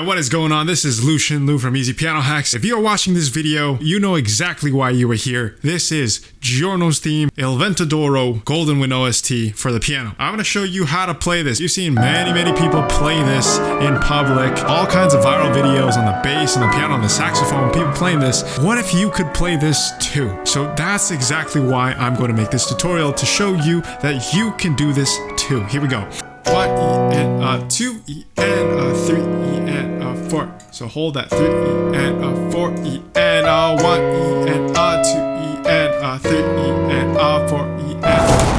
what is going on? This is Lou from Easy Piano Hacks. If you are watching this video, you know exactly why you are here. This is Giorno's theme, Il Ventadoro Golden Wind OST for the piano. I'm going to show you how to play this. You've seen many people play this in public. All kinds of viral videos on the bass and the piano and the saxophone, people playing this. What if you could play this too? So that's exactly why I'm going to make this tutorial, to show you that you can do this too. Here we go. 1 E and 2 E and 3 E and 4. So hold that 3 E and 4 E and 1 E and 2 E and 3 E and 4 E and.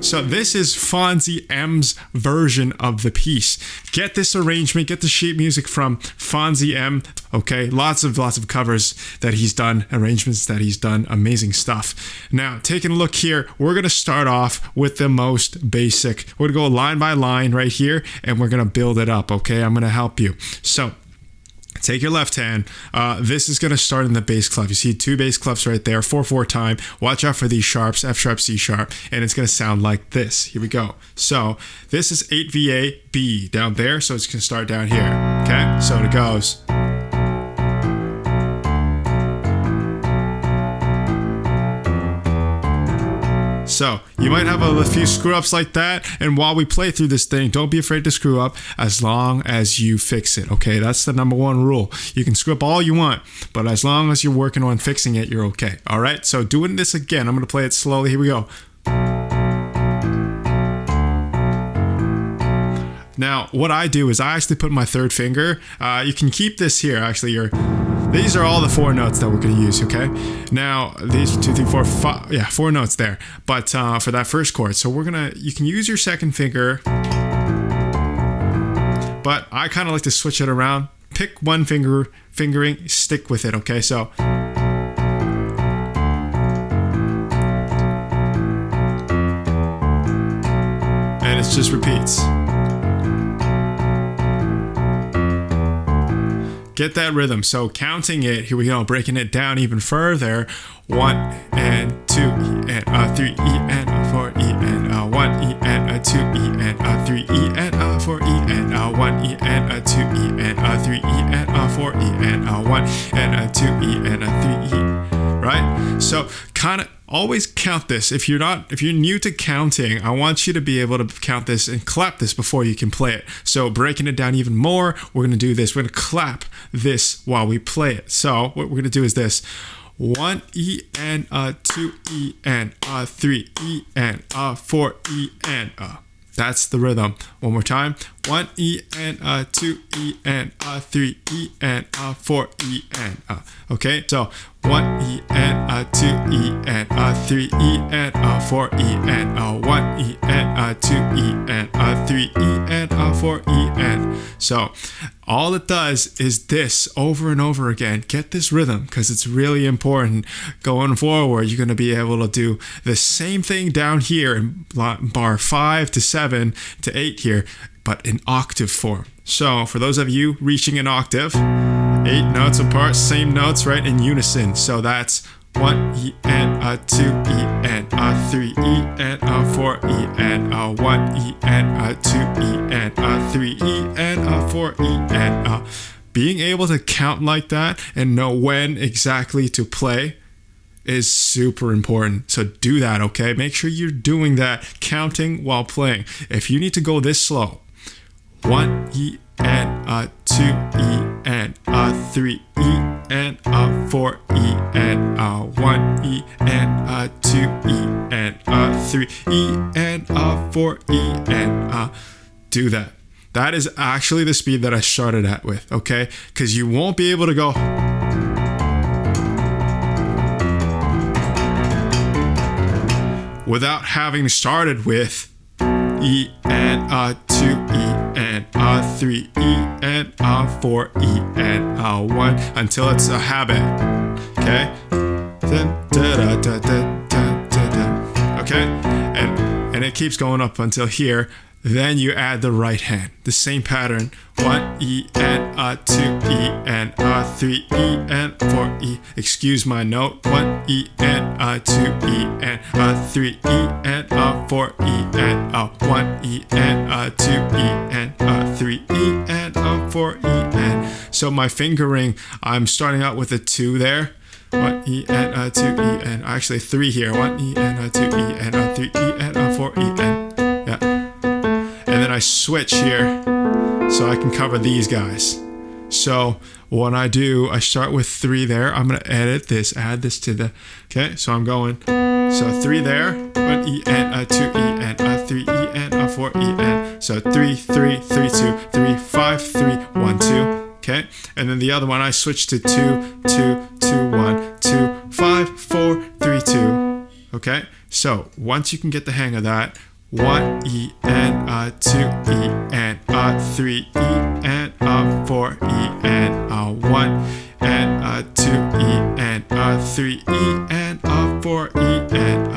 So this is Fonzie M's version of the piece. Get this arrangement, get the sheet music from Fonzie M. Okay, lots of covers that he's done, arrangements that he's done, amazing stuff. Now, taking a look here, we're gonna start off with the most basic. We're gonna go line by line right here, and we're gonna build it up. Okay, I'm gonna help you. So, take your left hand. This is going to start in the bass clef. You see two bass clefs right there, 4/4 time. Watch out for these sharps, F sharp, C sharp, and it's going to sound like this. Here we go. So this is 8 VA B down there, so it's going to start down here. Okay, so it goes. So you might have a few screw ups like that, and while we play through this thing, don't be afraid to screw up as long as you fix it. Okay, that's the number one rule. You can screw up all you want, but as long as you're working on fixing it, you're okay. All right, so doing this again, I'm gonna play it slowly. Here we go. Now, what I do is I actually put my third finger. You can keep this here. Actually, these are all the 4 notes that we're going to use, okay? Now, these 2, 3, 4, 5, yeah, 4 notes there. But for that first chord, so you can use your second finger, but I kind of like to switch it around. Pick one fingering, stick with it, okay? So, and it just repeats. Get that rhythm. So counting it, here we go, breaking it down even further. 1 and 2 E and 3 E and 4 E and 1 E and 2 E and 3 E and 4 E and 1 E and 2 E and 3 E and 4 E and 1 and 2 E and 3 E. Right? So kind of always count this. If you're new to counting, I want you to be able to count this and clap this before you can play it. So breaking it down even more, we're going to do this. We're going to clap this while we play it. So what we're going to do is this. 1 E and 2 E and 3 E and 4 E and That's the rhythm. One more time. 1 E and 2 E and 3 E and 4 E and okay, so 1 E and 2 E and 3 E and 4 E and 1 E and 2 E and 3 E and 4 E and. So all it does is this over and over again. Get this rhythm, because it's really important. Going forward, you're going to be able to do the same thing down here in bar 5 to 7 to 8 here, but in octave form. So for those of you reaching an octave, 8 notes apart, same notes, right, in unison. So that's 1 E and 2 E and 3 E and 4 E and 1 E and 2 E and 3 E and 4 E and being able to count like that and know when exactly to play is super important. So do that, okay? Make sure you're doing that, counting while playing. If you need to go this slow, 1 E and 2 E and 3 E and 4 E and 1 E and 2 E and 3 E and 4 E and do that. That is actually the speed that I started at with, okay? Because you won't be able to go without having started with E and 2 E and 3 E and 4 E and 1 until it's a habit. Okay? Okay? And it keeps going up until here. Then you add the right hand. The same pattern. 1 E and a 2 E and a 3 E and 4 E. Excuse my note. 1 E and a 2 E and a 3 E and a 4 E and a 1 E and a 2 E and a 3 E and a 4 E and. So my fingering, I'm starting out with a 2 there. 1 E and a 2 E and actually 3 here. 1 E and a 2 E and a 3 E and a 4 E and. Yeah. And then I switch here so I can cover these guys. So what I do, I start with 3 there. I'm going to edit this, add this to the, okay, so I'm going, so 3 there, 1 E and a 2 E and a 3 E and a 4 E and, so 3, 3, 3, 2, 3, 5, 3, 1, 2, okay, and then the other one I switch to 2, 2, 2, 1, 2, 5, 4, 3, 2, okay, so once you can get the hang of that, 1 E and a 2 E and a 3 E and a 4 E and a 1 and a 2 E and a 3 E and a 4 E and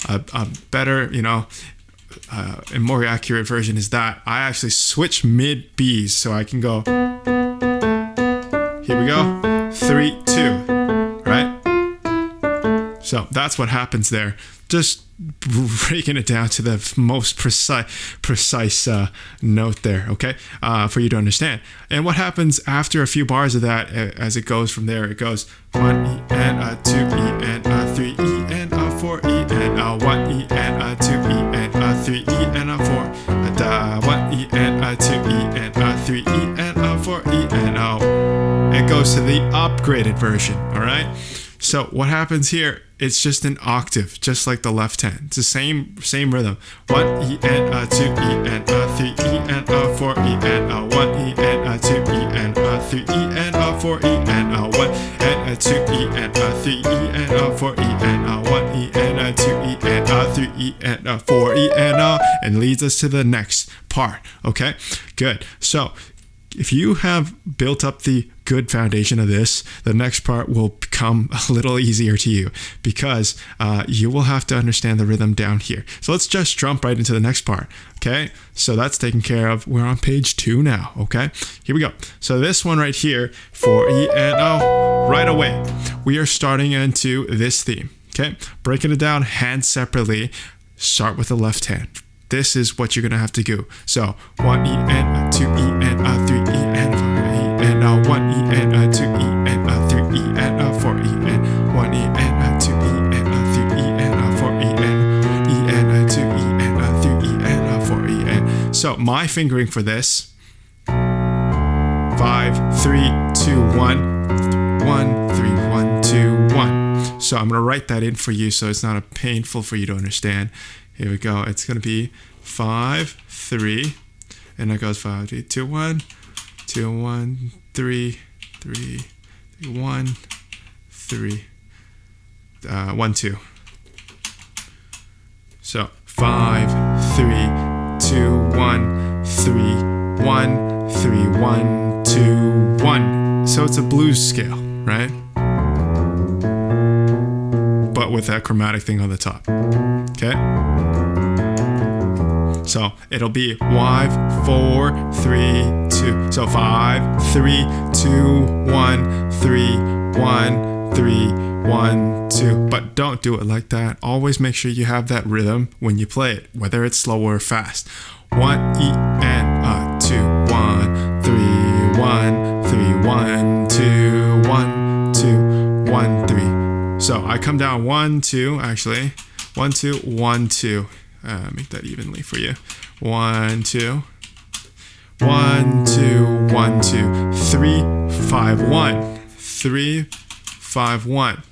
a better, a more accurate version is that I actually switch mid B's so I can go, here we go, 3, 2, right? So that's what happens there. Just breaking it down to the most precise note there, okay, for you to understand. And what happens after a few bars of that, as it goes from there, it goes 1 E and a 2 E and a 3 E and a 4 E and a 1 E and a 2 E and a 3 E and a 4 and a 1 E and a 2 E and a 3 E and a 4 E and a. It goes to the upgraded version, all right? So what happens here, it's just an octave, just like the left hand. It's the same rhythm. 1 E and a 2 E and a 3 E and a 4 E and a 1 E and a 2 E and a 3 E and a 4 E and a 1 and a 2 E and a 3 E and a 4 E and a 1 E and a 2 E and a 3 E and a 4 E and leads us to the next part. Okay, good. So if you have built up the good foundation of this, the next part will become a little easier to you because you will have to understand the rhythm down here. So let's just jump right into the next part. Okay, so that's taken care of. We're on page 2 now. Okay, here we go. So this one right here, 4 E and O, right away, we are starting into this theme. Okay, breaking it down hand separately. Start with the left hand. This is what you're going to have to do. So 1 E and a 2 E and a 3 E and 4 E and a 1 E and a 2 E and a 3 E and a 4 E and 1 E and a 2 E and a 3 E and a 4 E and E and a 2 E and a 3 E and a 4 E and. So my fingering for this, 5, 3, 2, 1, 1, 3, 1, 2, 1. So I'm going to write that in for you so it's not painful for you to understand. Here we go. It's going to be 5, 3, and it goes 5, 3, 2, 1, 2, 1, 3, 3, 1, 3, 1, 2. So 5, 3, 2, 1, 3, 1, 3, 1, 2, 1. So it's a blues scale, right? But with that chromatic thing on the top. Okay? So it'll be 5, 4, 3, 2. So 5, 3, 2, 1, 3, 1, 3, 1, 2. But don't do it like that. Always make sure you have that rhythm when you play it, whether it's slow or fast. 1 E and a 2, 1, 3, 1, 3, 1, 2, 1, 2, 1, 3. So I come down 1, 2, actually. 1, 2, 1, 2. Make that evenly for you. 1, 2. 1, 2, 1, 2. 3, 5, 1. 3, 5, 1.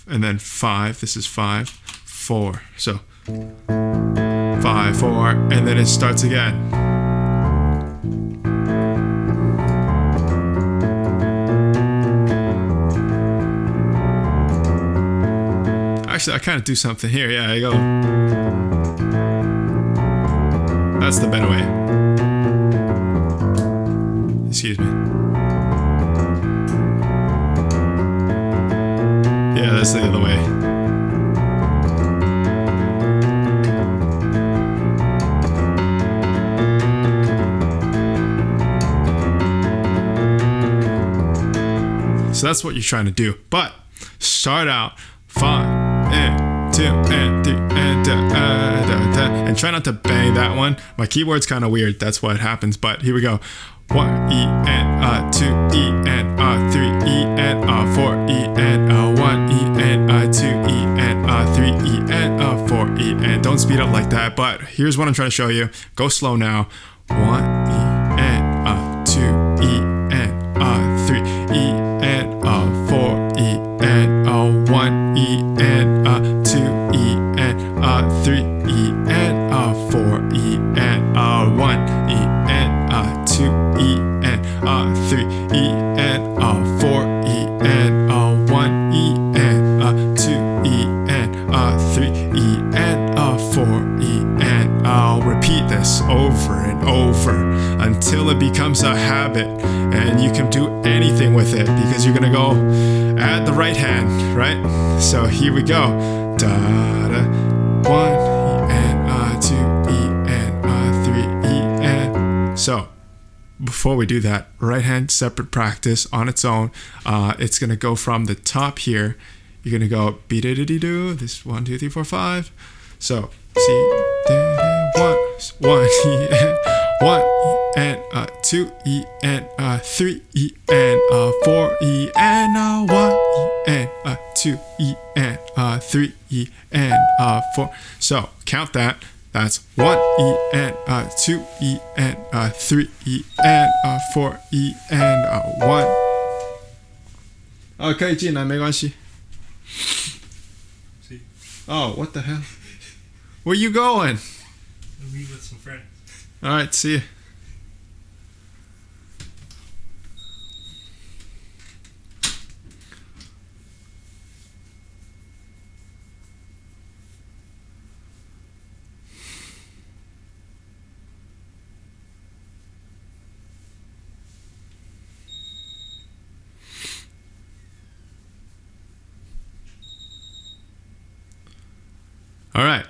And then 5. This is 5, 4. So 5, 4. And then it starts again. Actually, I kind of do something here. Yeah, I go. That's the better way. Excuse me. Yeah, that's the other way. So that's what you're trying to do. But start out 5 and 2 and 3 and da, da, da, and try not to bang that one. My keyboard's kind of weird. That's what happens. But here we go. 1 E and 2 E and 3 E and 4 E and 1 E and 2 E and 3 E and 4 E and don't speed up like that. But here's what I'm trying to show you. Go slow now. 1 E and 2 E and 3 E and 4 E and 1 E and 2 E and 3 E and 4 E and 1 E and 2 E and 3 E and 4 E and 1 E and 2 E and 3 E and 4 E and I'll repeat this over and over until it becomes a habit and you can do anything with it because you're gonna go add the right hand, right? So here we go. Da da 1 E and 2 E and 3 E and so before we do that, right hand separate practice on its own. It's gonna go from the top here. You're gonna go be da da dee do. This 1 2 3 4 5. So see 1 E and 1 E and 2 E and 3 E and 4 E and 1 E and 2 E and 3 E and 4. So count that. That's 1 E and 2 E and 3 E and 4 E and 1。可以进来，没关系。Oh, what the hell? Where you going? I'll meet with some friends. All right, see ya. All right,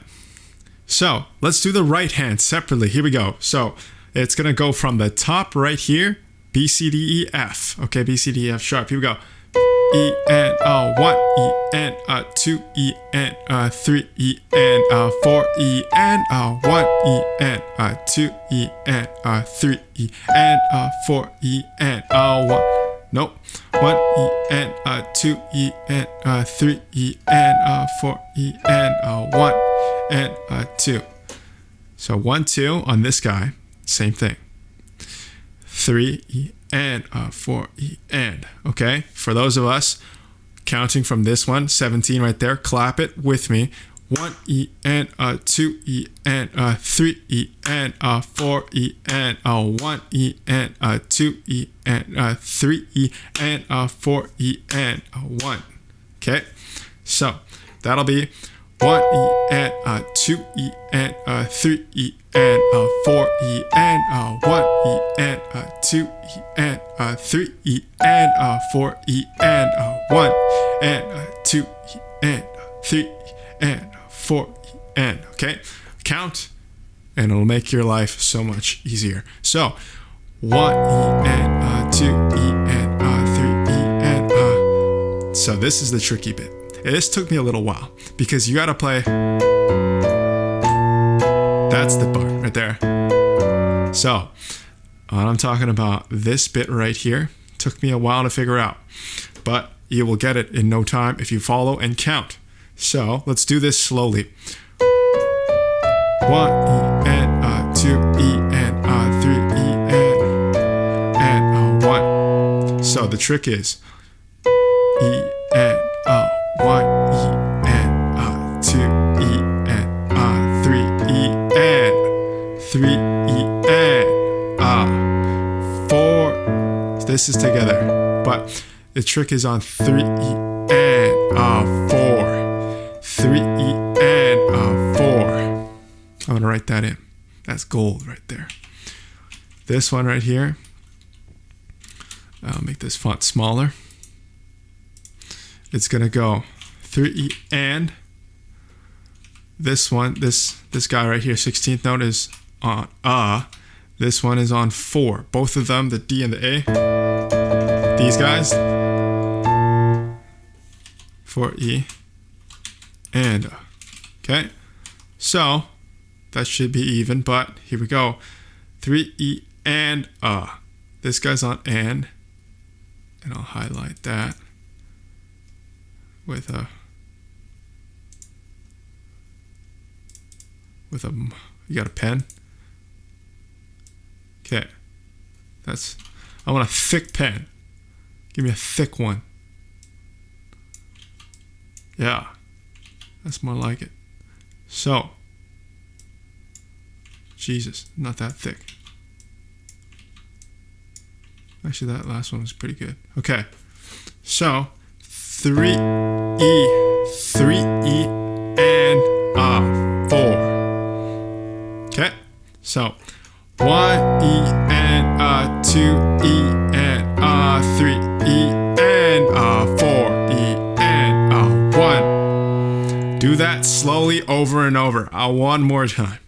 so let's do the right hand separately. Here we go. So it's going to go from the top right here, B, C, D, E, F. Okay, B, C, D, E, F sharp. Here we go. E and 1 E and 2 E and 3 E and 4 E and 1 E and 2 E and 3 E and 4 E and 1. Nope. 1 E and 2 E and 3 E and 4 E and 1 and 2. So 1 2 on this guy, same thing. 3 E and 4 E and. Okay, for those of us counting from this one, 17 right there, clap it with me. 1 E and 2 E and 3 E and 4 E and 1 E and 2 E and 3 E and 4 E and 1. Okay, so that'll be 1 E and 2 E and 3 E and 4 E and 1 E and 2 E and 3 E and 4 E and 1 and 2 E and 3 E and 4 E and. Okay, count and it'll make your life so much easier. So 1 E and 2 E and 3 E and so this is the tricky bit. This took me a little while because you gotta play. That's the part right there. So what I'm talking about, this bit right here, took me a while to figure out, but you will get it in no time if you follow and count. So let's do this slowly. 1 E and 2 E and 3 E and 1. So the trick is E and 1 E and 2 E and 3 E and 3 E and 4. This is together, but the trick is on 3 E and 4. 3 E and 4. I'm gonna write that in. That's gold right there. This one right here, I'll make this font smaller. It's gonna go 3 E and this one, this guy right here, 16th note is on this one is on 4. Both of them, the D and the A, these guys, 4 E and okay. So that should be even, but here we go. 3 E and This guy's on and I'll highlight that with a you got a pen? Okay. I want a thick pen. Give me a thick one. Yeah. That's more like it. So. Jesus, not that thick. Actually, that last one was pretty good. Okay. So, 3 E, and 4. Okay. So, 1 E and 2 E and 3 E and 4 E and 1. Do that slowly over and over. One more time.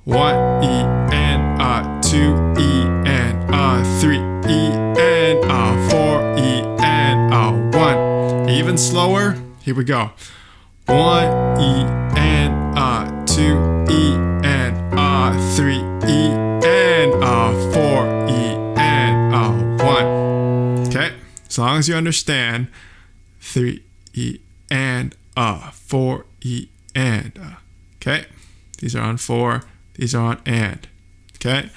1 E and 2 E and 3 E and 4 E and 1. Even slower. Here we go. 1 E and 2 E and 3 E and 4 E and 1. Okay? As long as you understand 3 E and 4 E and okay? These are on 4. These are on and. Okay?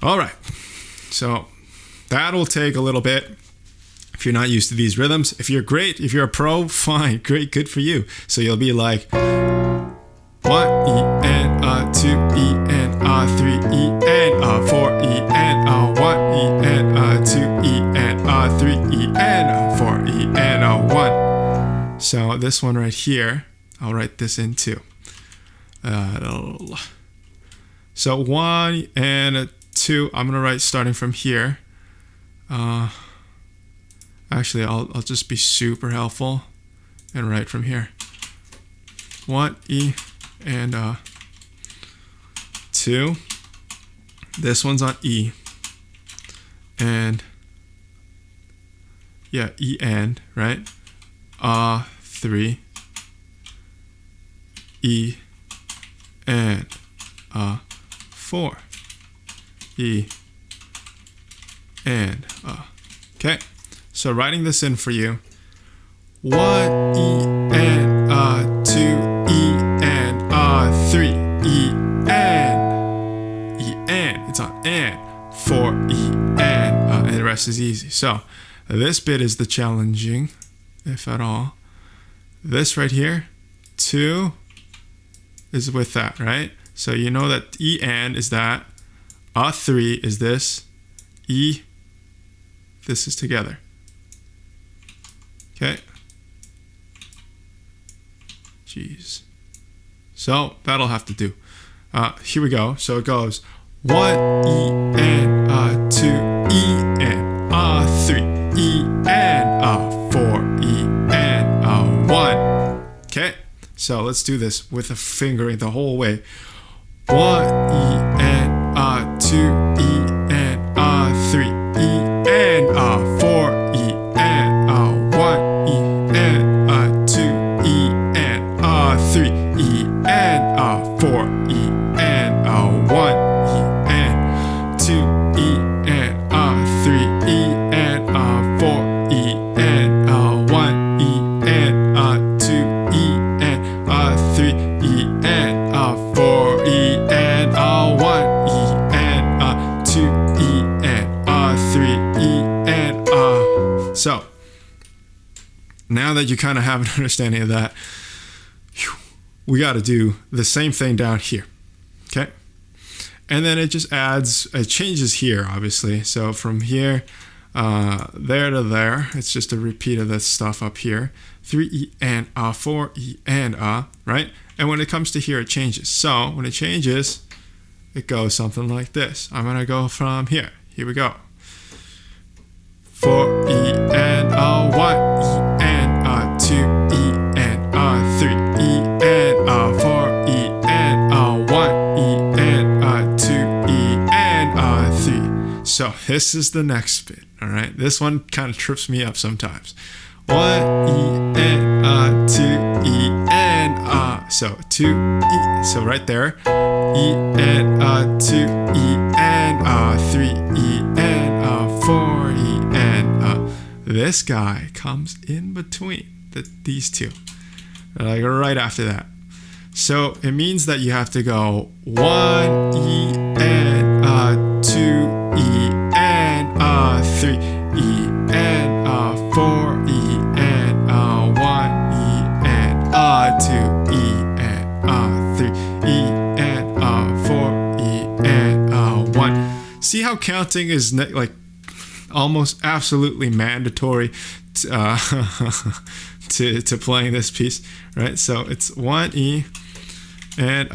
All right. So that'll take a little bit if you're not used to these rhythms. If you're great, if you're a pro, fine, great, good for you. So you'll be like 1 E and 2 E and 3 E and 4 E and 1 E and 2 E and 3 E and 4 E and 1. So this one right here, I'll write this in too. So 1 and 2, I'm gonna write starting from here. Actually, I'll just be super helpful and write from here. 1 E and 2. This one's on E. And yeah, E and, right? 3 E and 4 E and okay. So writing this in for you. 1 E and 2 E and 3 E and it's on and 4 E and the rest is easy. So this bit is the challenging, if at all. This right here, 2 is with that, right? So you know that E and is that, 3 is this, E, this is together. Okay. Jeez. So that'll have to do. Here we go. So it goes 1 E and 2 E and 3 E and 4 E and 1. Okay. So let's do this with a fingering the whole way. 1 E and 2 E and 3 E and 4 E and 1 E and 2 E and 3 E and 4 E and 1 E and 2 E and 3 E and 4 E and 1 E and 2 E and 3 E and 4 E and 1 E and 2 E and 3 E and so now that you kind of have an understanding of that, we got to do the same thing down here. Okay. And then it just adds, it changes here, obviously. So from here, there to there, it's just a repeat of this stuff up here. 3 E and 4 E and right? And when it comes to here, it changes. So when it changes, it goes something like this. I'm going to go from here. Here we go. 4 E and 1 E and 2 E and 3 E and 4 E and 1 E and 2 E and 3. So this is the next bit, all right? This one kind of trips me up sometimes. 1 E and 2 E and so 2 E. So right there, E and 2 E and 3 E and 4 E and this guy comes in between these two, like right after that. So it means that you have to go 1 E and 2 E and 3 E and 4 E and 1 E and 2 E and 3 E and 4 E and 1. See how counting is like almost absolutely mandatory to playing this piece, right? So it's 1 E and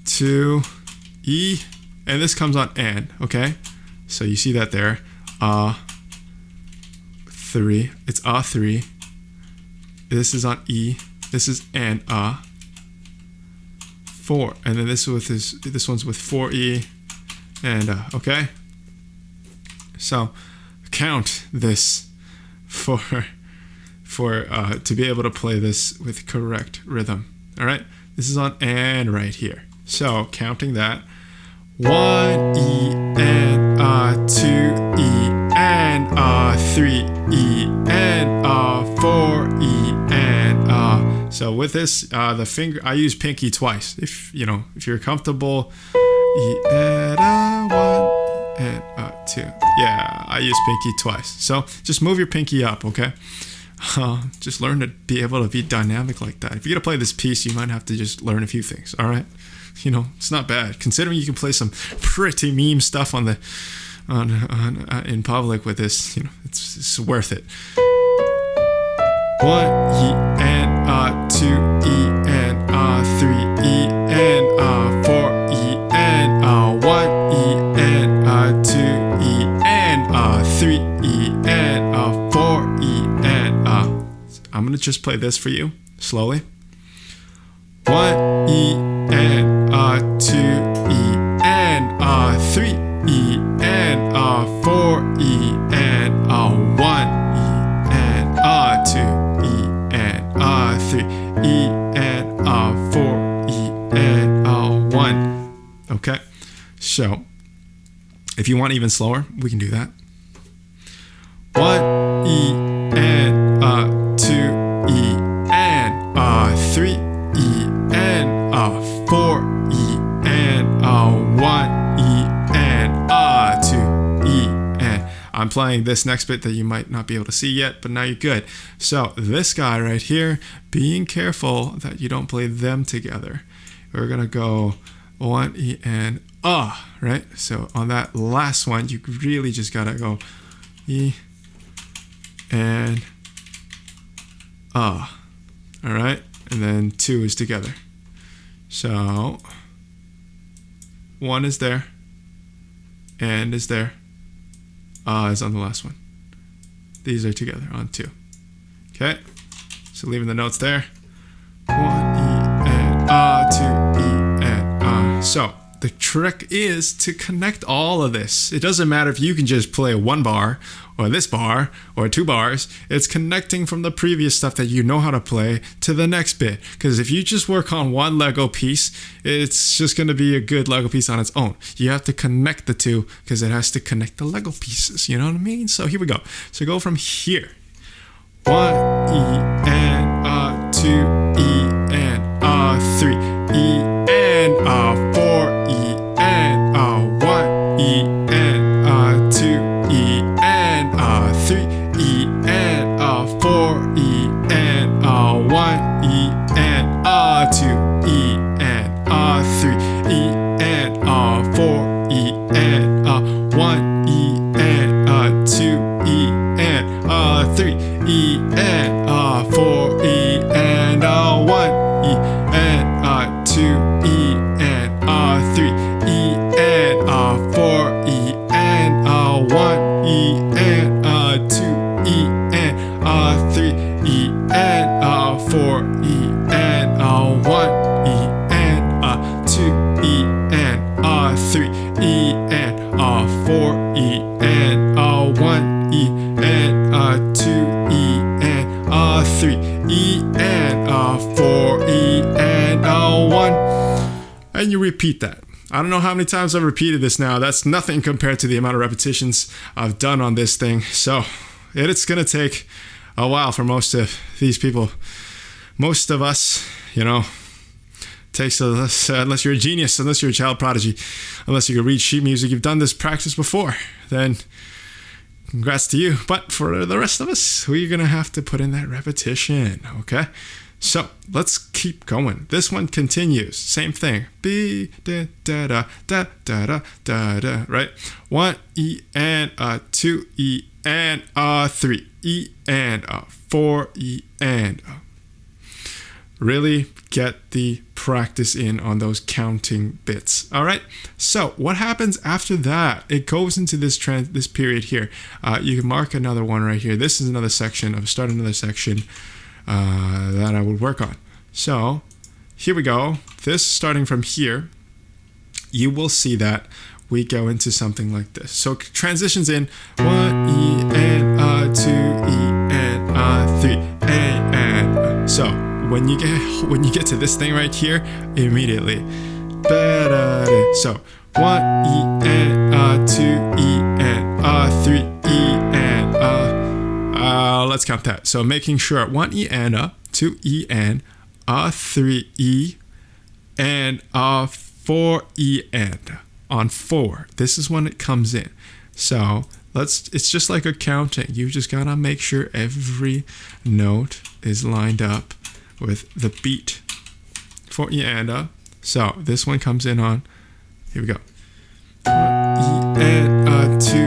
2 E, and this comes on and, okay? So you see that there, 3, it's 3. This is on E, this is and 4, and then this one's with 4 E and okay? So count this for to be able to play this with correct rhythm. All right, this is on and right here. So counting that, 1 E and 2 E and 3 E and 4 E and so with this the finger, I use pinky twice. If you're comfortable, E and 1 and 2. Yeah, I use pinky twice. So just move your pinky up, okay? Just learn to be able to be dynamic like that. If you're gonna play this piece, you might have to just learn a few things. All right, it's not bad considering you can play some pretty meme stuff on in public with this. It's worth it. 1 E and 2 E and 3 E and 4 E and 1 E and 2 E and 3 E and 4 E and I'm gonna just play this for you slowly. 1 E and 2 E and 3 E and 4 E and 1 E and 2 E and 3 E and 4 E and 1. Okay, so if you want even slower, we can do that. 1 E and 2 E and 3 E and 4 E and 1 E and 2 E and I'm playing this next bit that you might not be able to see yet, but now you're good. So this guy right here, being careful that you don't play them together. We're gonna go 1 E and right? So on that last one, you really just gotta go E and all right? And then 2 is together. So 1 is there, and is there, is on the last one. These are together on 2. Okay, so leaving the notes there. 1 E and 2 E and so the trick is to connect all of this. It doesn't matter if you can just play 1 bar or this bar or 2 bars. It's connecting from the previous stuff that you know how to play to the next bit. Because if you just work on one Lego piece, it's just going to be a good Lego piece on its own. You have to connect the two because it has to connect the Lego pieces. You know what I mean? So here we go. So go from here. 1 E and 2 E and 3 E and 4 E and 1 E and 2 E and 3 E and 4 E and 1 E and 2 E and 3 E and 4 E and 1 E and 2 E and 3 E and 4 E and 1 E and 2 E and 3 E and 4 E and 1 E and 2 E and 3 E and 4 E and 1 E and 2 E and 3 E and 4 E and 1 E and 2 E and a 4 E and a 1. And you repeat that. I don't know how many times I've repeated this now. That's nothing compared to the amount of repetitions I've done on this thing. So it's going to take a while for most of these people. Most of us, takes unless you're a genius, unless you're a child prodigy, unless you can read sheet music, you've done this practice before, then congrats to you. But for the rest of us, we're going to have to put in that repetition, okay? So let's keep going. This one continues. Same thing. B, da, da, da, da, da, da, da, da, right? 1 E and a 2 E and a 3 E and a 4 E and a. Really get the practice in on those counting bits. All right. So what happens after that? It goes into this period here. You can mark another one right here. This is another section. I'll start another section that I would work on. So here we go. This starting from here, you will see that we go into something like this. So transitions in 1 E and a 2 E and a 3 A and a. So when you get to this thing right here, immediately. So 1 E and a 2 E and a 3 E and a. Let's count that. So making sure 1 E and a 2 E and a 3 E and a 4 E and on 4. This is when it comes in. So it's just like a counting. You just gotta make sure every note is lined up with the beat for E and a. So this one comes in on, here we go. E and a 2 E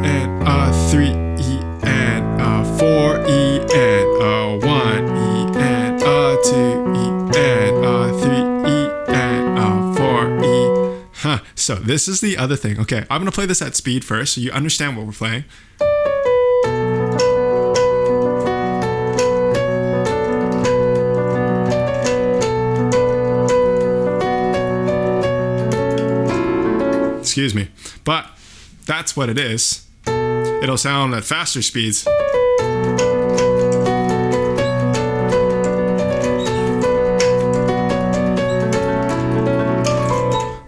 and a 3 E and a 4 E and a 1 E and a 2 E and a 3 E and a 4 E. So this is the other thing. Okay, I'm gonna play this at speed first so you understand what we're playing. Excuse me, but that's what it is. It'll sound at faster speeds.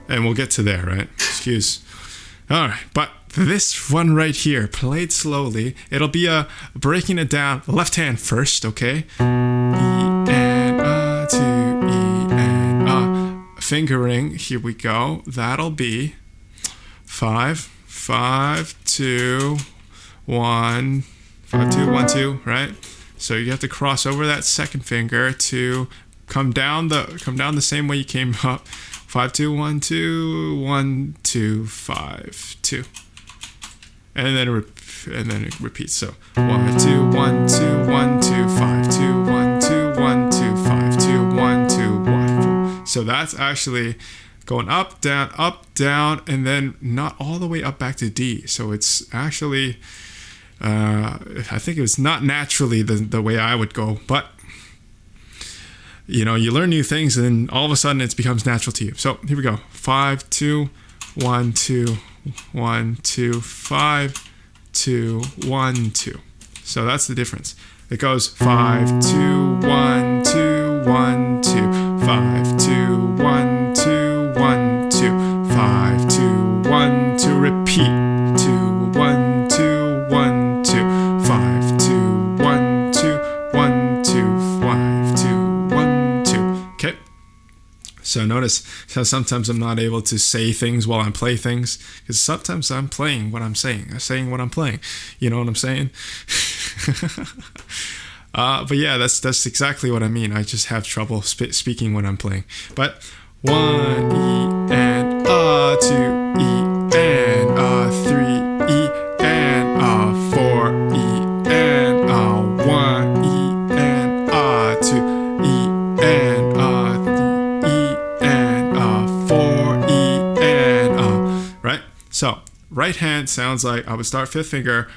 And we'll get to there, right? Excuse. All right, but this one right here, played slowly, it'll be breaking it down, left hand first, okay? E and a, 2 E and a. Fingering, here we go. That'll be 5, 5, 2, 1, 5, 2, 1, 2, right? So you have to cross over that second finger to come down the same way you came up. 5, 2, 1, 2, 1, 2, 5, 2. And then it repeats. So 1, 2, 1, 2, 1, 2, 5, 2, 1, 2, 1, 2, 5, 2, 1, 2, 1, 4. So that's actually going up, down, and then not all the way up back to D. So it's actually, I think it was not naturally the way I would go, but you learn new things and then all of a sudden it becomes natural to you. So here we go. 5, 2, 1, 2, 1, 2, 5, 2, 1, 2. So that's the difference. It goes 5, 2, 1, 2, 1, 2, 5, 2, 1, 2, 1, 2, 5, 2, 1, 2, repeat. 2, 1, 2, 1, 2, 5, 2, 1, 2, 1, 2, 5, 2, 1, 2. Okay. So notice how sometimes I'm not able to say things while I play things, because sometimes I'm playing what I'm saying. I'm saying what I'm playing. You know what I'm saying? But yeah, that's exactly what I mean. I just have trouble speaking when I'm playing. But 1 E and a 2 E and a 3 E and a 4 E and a 1 E and a 2 E and a 3 E and a 4 E and a. Right? So right hand sounds like I would start fifth finger.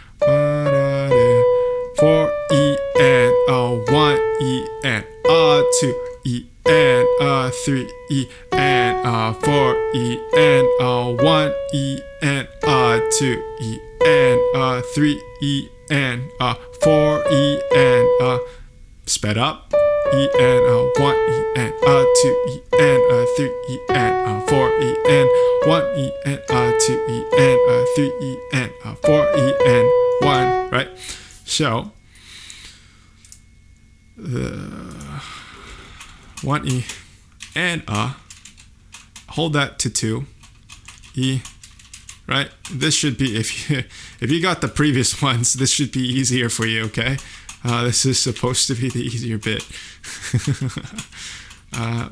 4 E and a 1 E and a 2 E and a 3 E and a 4 E and a 1 E and a 2 E and a 3 E and a 4 E and a. sped up. E and 1 E and 2 E and 3 E and 4 E and 1 E and 2 E and 3 E and 4 E and 1, right? So 1 E and hold that to 2 E, right? This should be, if you got the previous ones, this should be easier for you, okay? This is supposed to be the easier bit.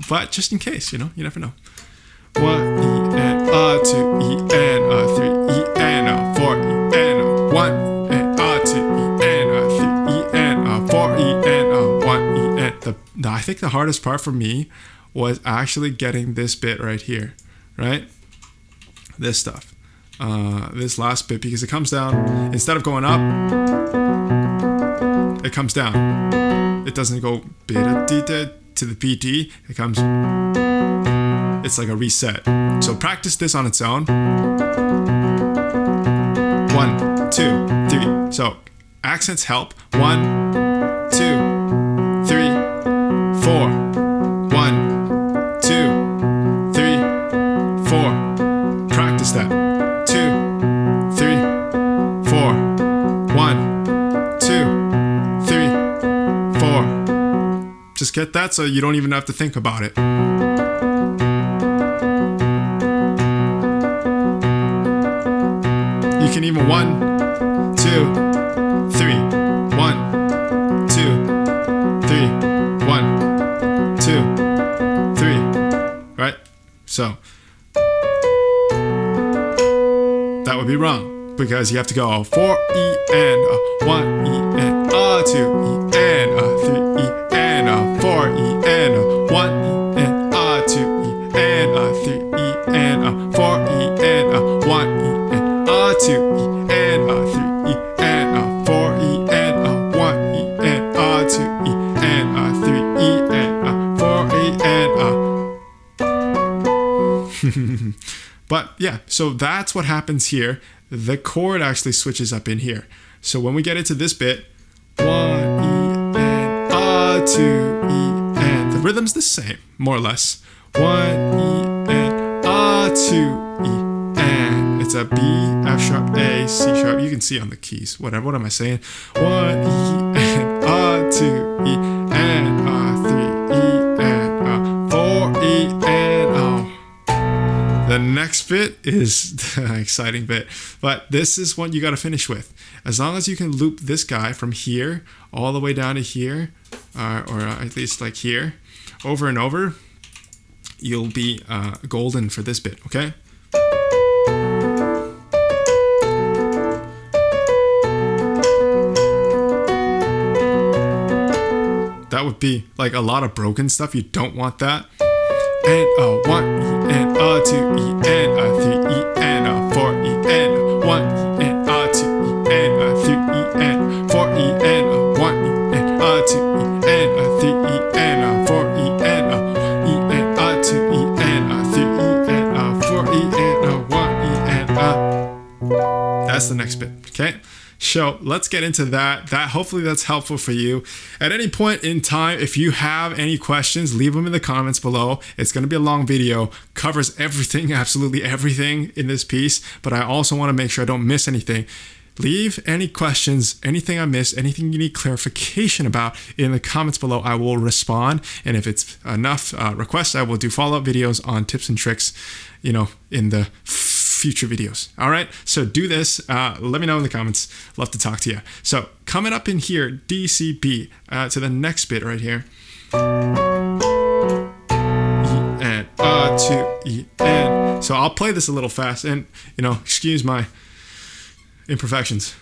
But just in case, you never know. 1 E and 2 E and 3 E and 4 E and 1 and 2 E and 3 E and 4 E and 1 E and I think the hardest part for me was actually getting this bit right here, right? This stuff. This last bit, because it comes down, instead of going up, it comes down. It doesn't go beta to the BD. It comes, it's like a reset. So practice this on its own. 1, 2, 3. So accents help. 1, 2, 3, 4. 1, 2, 3, 4. Practice that. 2, 3, 4. 1, 2, 3, 4. Just get that so you don't even have to think about it. You can even 1, 2, 3. 1, 2, 3. 1, 2, 3. Right? So that would be wrong because you have to go 4 E and 1 E and 2 E and 3 E and 4 E and 1 E and 2 E and 3 E and 4 E and 1 E and 2 E and 3 E and 4 E and 1 E and 2 E and 3 E and 4 E and But yeah, so that's what happens here. The chord actually switches up in here. So when we get into this bit, 1 E and 2 E and the rhythm's the same, more or less. 1 E and 2 E and it's a B, F sharp, A, C sharp. You can see on the keys, whatever. What am I saying? 1 E and 2 E and 3 E and 4 E and The next bit is the exciting bit, but this is what you got to finish with. As long as you can loop this guy from here all the way down to here, or at least like here, over and over, you'll be golden for this bit, okay? That would be like a lot of broken stuff. You don't want that. And 1 E and 2 E and 3 E and 4 E and 1 E and 2 E and 3 E and 4 E and 1 E and 2 E and 3 E and 4 E and 2 E and 3 E and 4 E and 1 E and That's the next bit, okay? So let's get into that. Hopefully that's helpful for you. At any point in time, if you have any questions, leave them in the comments below. It's going to be a long video, covers everything, absolutely everything in this piece, but I also want to make sure I don't miss anything. Leave any questions, anything I missed, anything you need clarification about in the comments below. I will respond, and if it's enough requests, I will do follow-up videos on tips and tricks, in the future videos. All right, so do this. Let me know in the comments. Love to talk to you. So coming up in here, D, C, B, to the next bit right here. E and 2 E and. So I'll play this a little fast, and excuse my imperfections.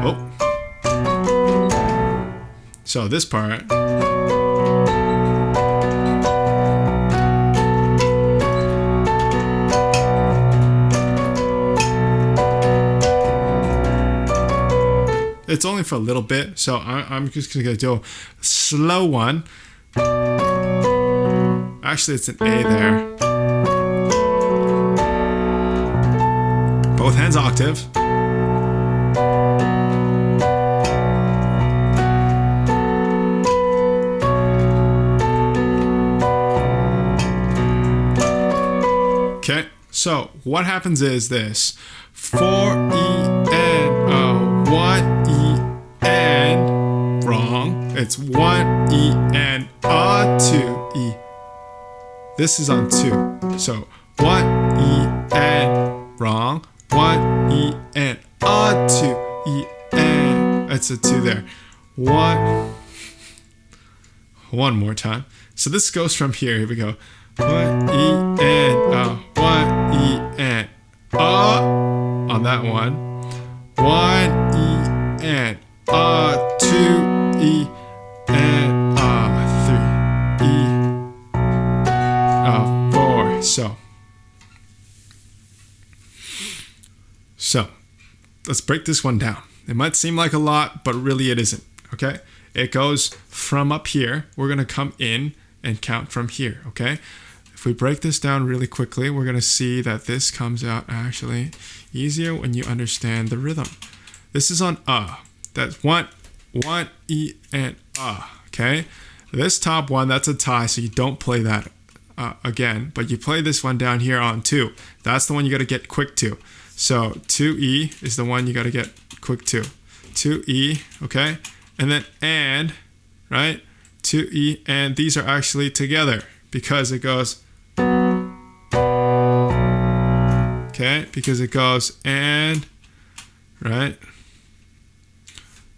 Oh. So this part. It's only for a little bit, so I'm just gonna do a slow one. Actually, it's an A there. Both hands octave. So what happens is this: 4E and 1E and wrong. It's 1E and 2E. This is on 2. So 1E and wrong. 1E and 2E and it's a 2 there. One more time. So this goes from here. Here we go. 1E and 1E and on that one. 1E and 2E and 3E 4. So let's break this one down. It might seem like a lot, but really it isn't. Okay? It goes from up here. We're going to come in and count from here. Okay? If we break this down really quickly, we're going to see that this comes out actually easier when you understand the rhythm. This is on That's 1E and okay? This top one, that's a tie, so you don't play that again, but you play this one down here on 2. That's the one you got to get quick to. So 2E is the one you got to get quick to. 2E, okay? And then right? 2E, and these are actually together because it goes, okay? Because it goes and, right?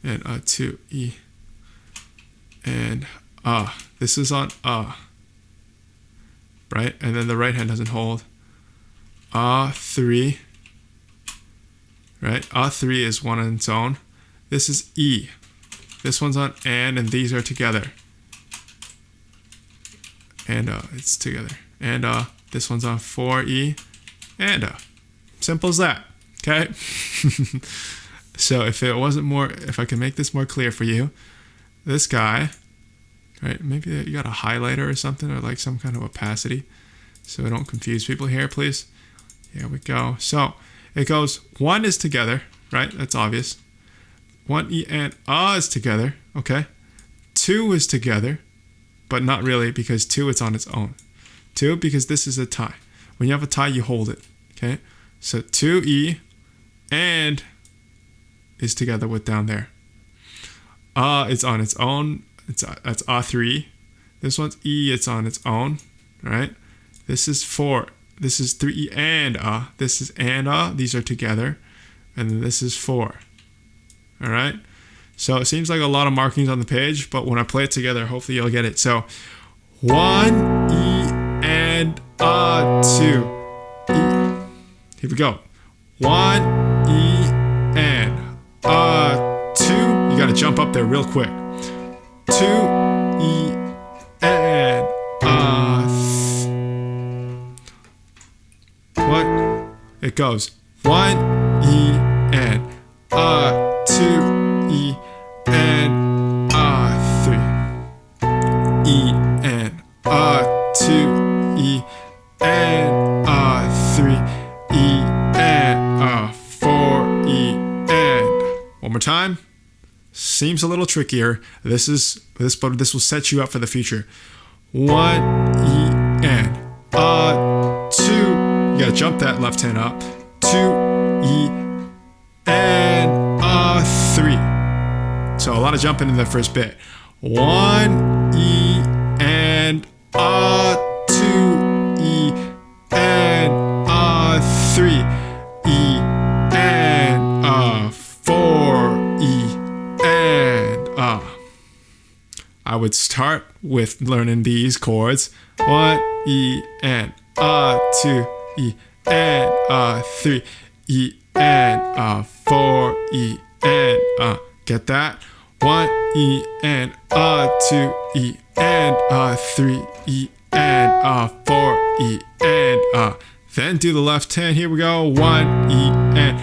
And 2E and this is on right? And then the right hand doesn't hold. 3, right? 3 is one on its own. This is E. This one's on and these are together. And it's together. And this one's on 4E and simple as that. Okay? So if I can make this more clear for you, this guy, right? Maybe you got a highlighter or something, or like some kind of opacity, so I don't confuse people here, please. Here we go. So it goes, 1 is together, right? That's obvious. 1E and is together, okay? 2 is together, but not really, because 2 it's on its own. 2 because this is a tie. When you have a tie, you hold it, okay? So 2E and is together with down there. It's on its own. That's 3. This one's E. It's on its own, right? This is 4. This is 3E and This is and These are together, and then this is 4. All right. So it seems like a lot of markings on the page, but when I play it together, hopefully you'll get it. So 1E and 2E. Here we go. 1E and 2. You got to jump up there real quick. 2E and what? It goes 1E and 2E and 3. E and 2E and 3. E and 4E and one more time. Seems a little trickier. But this will set you up for the future. 1E and 2. You gotta jump that left hand up. 2E and 3. So a lot of jumping in the first bit. 1E and 2E and 3. E and 4E and I would start with learning these chords. 1E and 2E and 3. E and 4E and get that? 1E and 2E and 3E and 4E and then do the left hand. Here we go. 1E and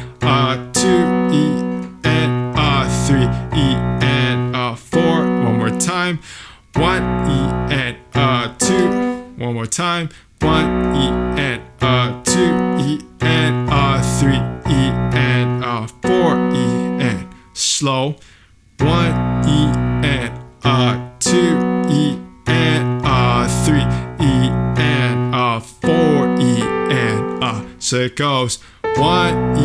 2E and 3E and 4. One more time. 1E and 2. One more time. 1E and 2E and 3E and 4E and slow. 1E and 2E and 3E and 4E and So it goes 1 E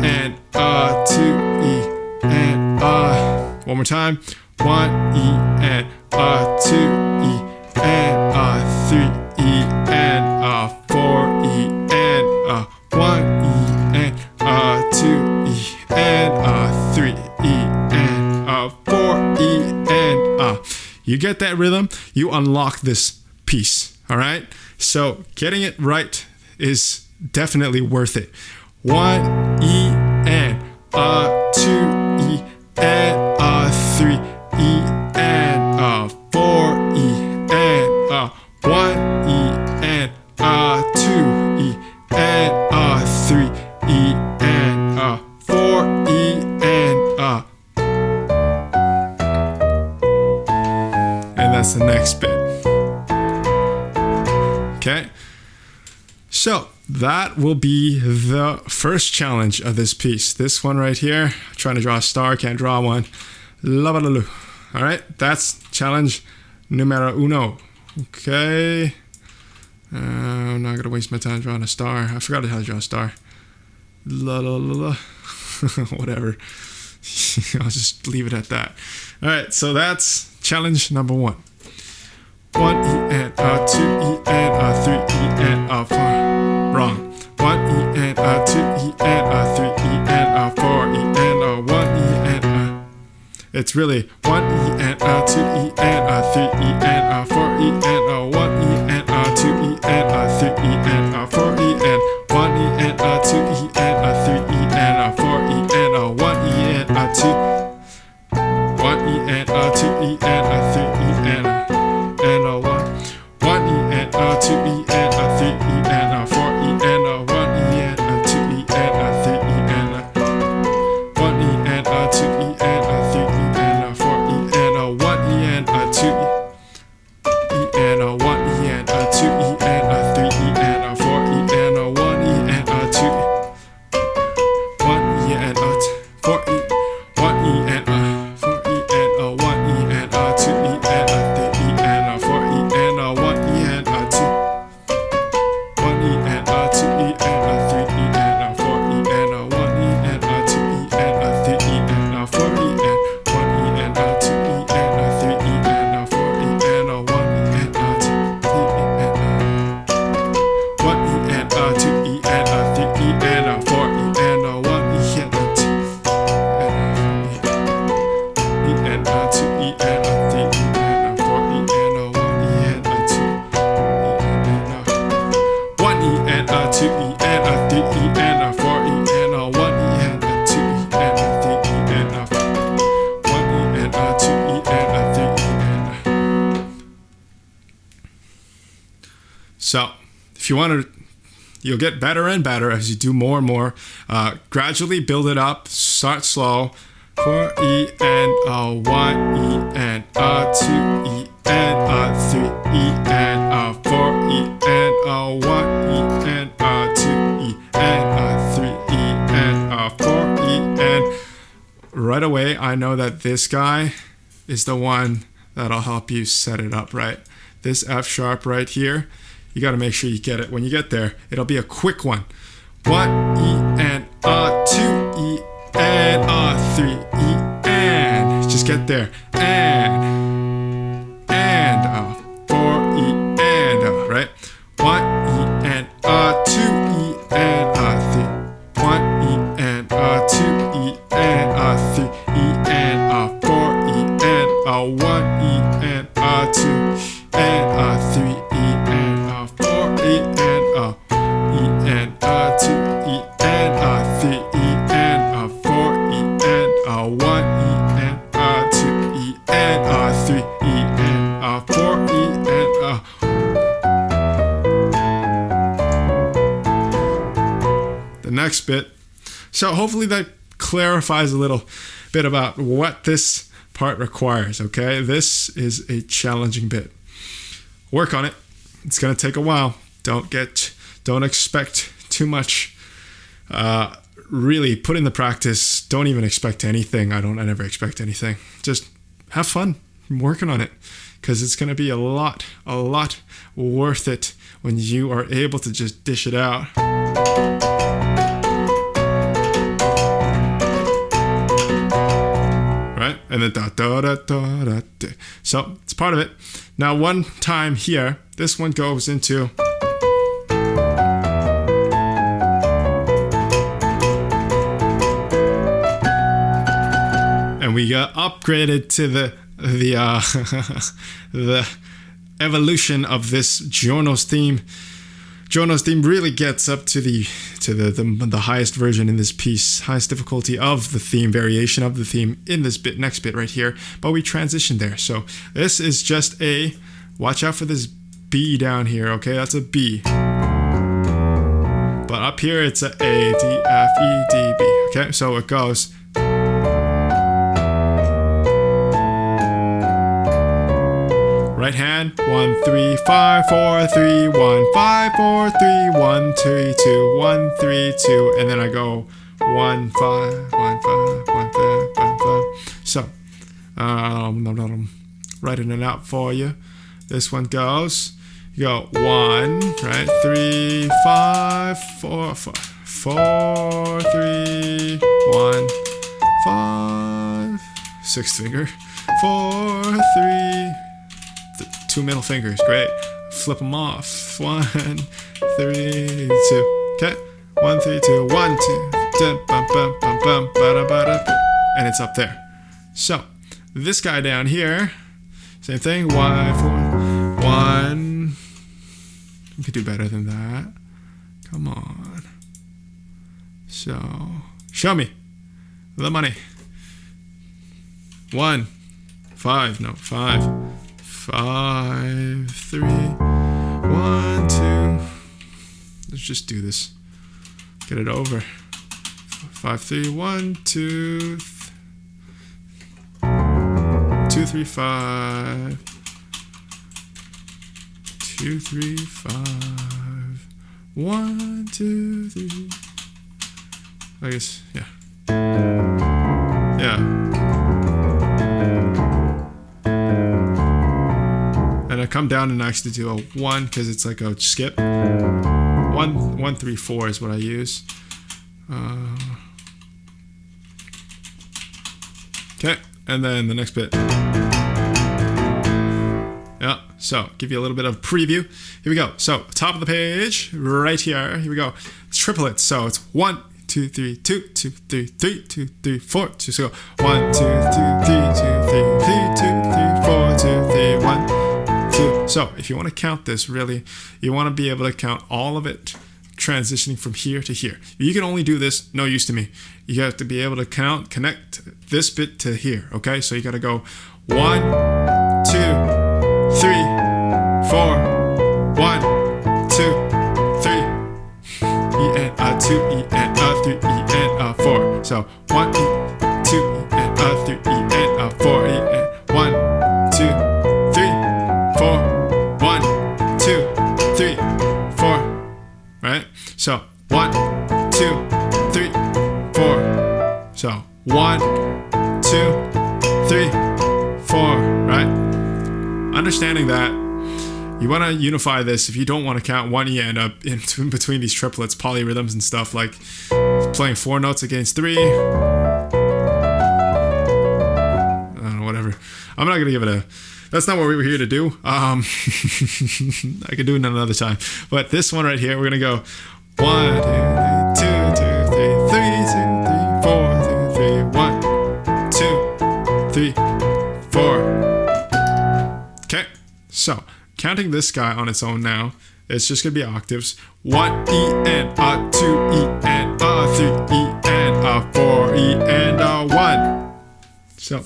and 2 E and one more time. 1 E and 2 E and 3 E and 4 E and 1 E and 2 E and 3 E and 4 E and you get that rhythm, you unlock this piece. All right, so getting it right is definitely worth it. 1 E and 2 E and 3 E and 4 E and 1 E and 2 E and 3 E and 4 E and that's the next bit. Okay, so that will be the first challenge of this piece. This one right here, trying to draw a star, can't draw one. All right, that's challenge numero uno. Okay, I'm not gonna waste my time drawing a star. I forgot how to draw a star. Whatever. I'll just leave it at that. All right, so that's challenge number 1. 1 E and 2 E and 3 E and 4. Wrong. 1 E and 2 E and 3 E and 4 E and 1 E and it's really 1 E and 2 E and 3 E and 4 E and 1 E and 2 E and 3 E and 4 E and 1 E and 2 E and 3 E and 4 E and 1 E and 2 1 E and 2 E and 3 E and 1 E and 2 E and 3 E and 4 E and 1 E and 2 E and 3 E and 1 E and 2 E and 3 E and 4 E and 1 E and 2 E and 1 E and 2 E and 3 E and 4 E and 1 E and 2 1 E and 4 E 1 E and 4 E and 1 E and 2 E and 3 E and 4 E and 1 E and 2 1 E and 2 E and 3 E and 4 E and 1 E and 2 E and 3 E and 4 E and 1 E and 2 E and 3 E and 4 E and 1 E and 2 E and 1 E and 2 E and 3 E and 4 E and 1 E and 2 E and 2 E and 3 E and 4 E and 1 E and 2 1 E and 2 E and 3 E and 4 E and 1 E and 2 E and 3 E and 1 E and 2 E and 3 E and so if you want to, you'll get better and better as you do more and more. Gradually build it up. Start slow. 4 E and 1 E and 2 E and 3 E and 4 E and 1 E and 2 E and 3 E and 4 E and right away I know that this guy is the one that'll help you set it up right. This F sharp right here, you got to make sure you get it. When you get there, it'll be a quick one. 1 E and 2 E and 3 E and just get there and 4 E and right. 1 E and 2 E and 3 1 E and 2 E and 3 E and 4 E and 1 E and 2 and 3 E and 4 E and and 2 E and 3 E and 4 E and 1 E and 2 E and 3 E and 4 E and the next bit. So hopefully that clarifies a little bit about what this part requires. Okay, this is a challenging bit. Work on it. It's gonna take a while. Don't expect too much. Really put in the practice. Don't even expect anything. I never expect anything. Just have fun working on it, because it's gonna be a lot worth it when you are able to just dish it out. and then da da da da da da. So it's part of it. Now one time here, this one goes into. And we got upgraded to the the evolution of this Giorno's theme. Giorno's theme really gets up to the highest version in this piece, highest difficulty of the theme, variation of the theme in this next bit right here. But we transitioned there. So this is just a, watch out for this B down here, okay? That's a B. But up here it's a A, D, F, E, D, B. Okay, so it goes. Right hand, 1, 3, 5, 4, 3, 1, 5, 4, 3, 1, 3, 2, 1, 3, 2, and then I go 1, 5, 1, 5, 1, 5, 1, 5. So, writing it out for you. This one goes, you go 1, right, 3, 5, 4, 4, 4, 3, 1, 5, 6th finger, 4, 3, 2 middle fingers, great. Flip them off. 1, 3, 2. Okay. 1, 3, 2, 1, 2. And it's up there. So this guy down here, same thing. 1, 4, 1. We could do better than that. Come on. So show me the money. 1, 5. No, 5. 5, 3, 1, 2. Let's just do this. Get it over. 5, 3, 1, 2, 2, 3, 5. 2, 3, 5. 1, 2, 3. I guess, yeah. Yeah. And I come down and actually do a 1 because it's like a skip. 1, 1, 3, 4 is what I use. Okay, and then the next bit. Yeah, so give you a little bit of preview. Here we go. So top of the page, right here. Here we go. It's triplets. So it's 1, 2, 3, 2, 2, 3, 3, 2, 3, 4. Just go 1, 2, 3, 3, 2, 3, 3, 2, 3, 4, 2, 3, 1. 2. So if you want to count this, really, you want to be able to count all of it transitioning from here to here. You can only do this, no use to me. You have to be able to connect this bit to here, okay? So you got to go 1, 2, 3, 4, 1, 2, 3, E and 2, E and 3, E and 4. So 1, E, 2, E and 3, E and 4, E and 1, 2, 3, 4, 1, 2, 3, 4, right? So 1, 2, 3, 4. So 1, 2, 3, 4, right? Understanding that, you want to unify this. If you don't want to count 1, you end up in between these triplets, polyrhythms and stuff, like playing 4 notes against 3. I don't know, whatever. I'm not going to give it a... That's not what we were here to do. I could do it another time. But this one right here, we're going to go 1, 2, 3, 2, 2, 3, 3, 2, 3, 4, 2, 3, 1, 2, 3, 4. Okay, so counting this guy on its own now, it's just going to be octaves. 1 E and 2 E and 3 E and 4 E and 1. So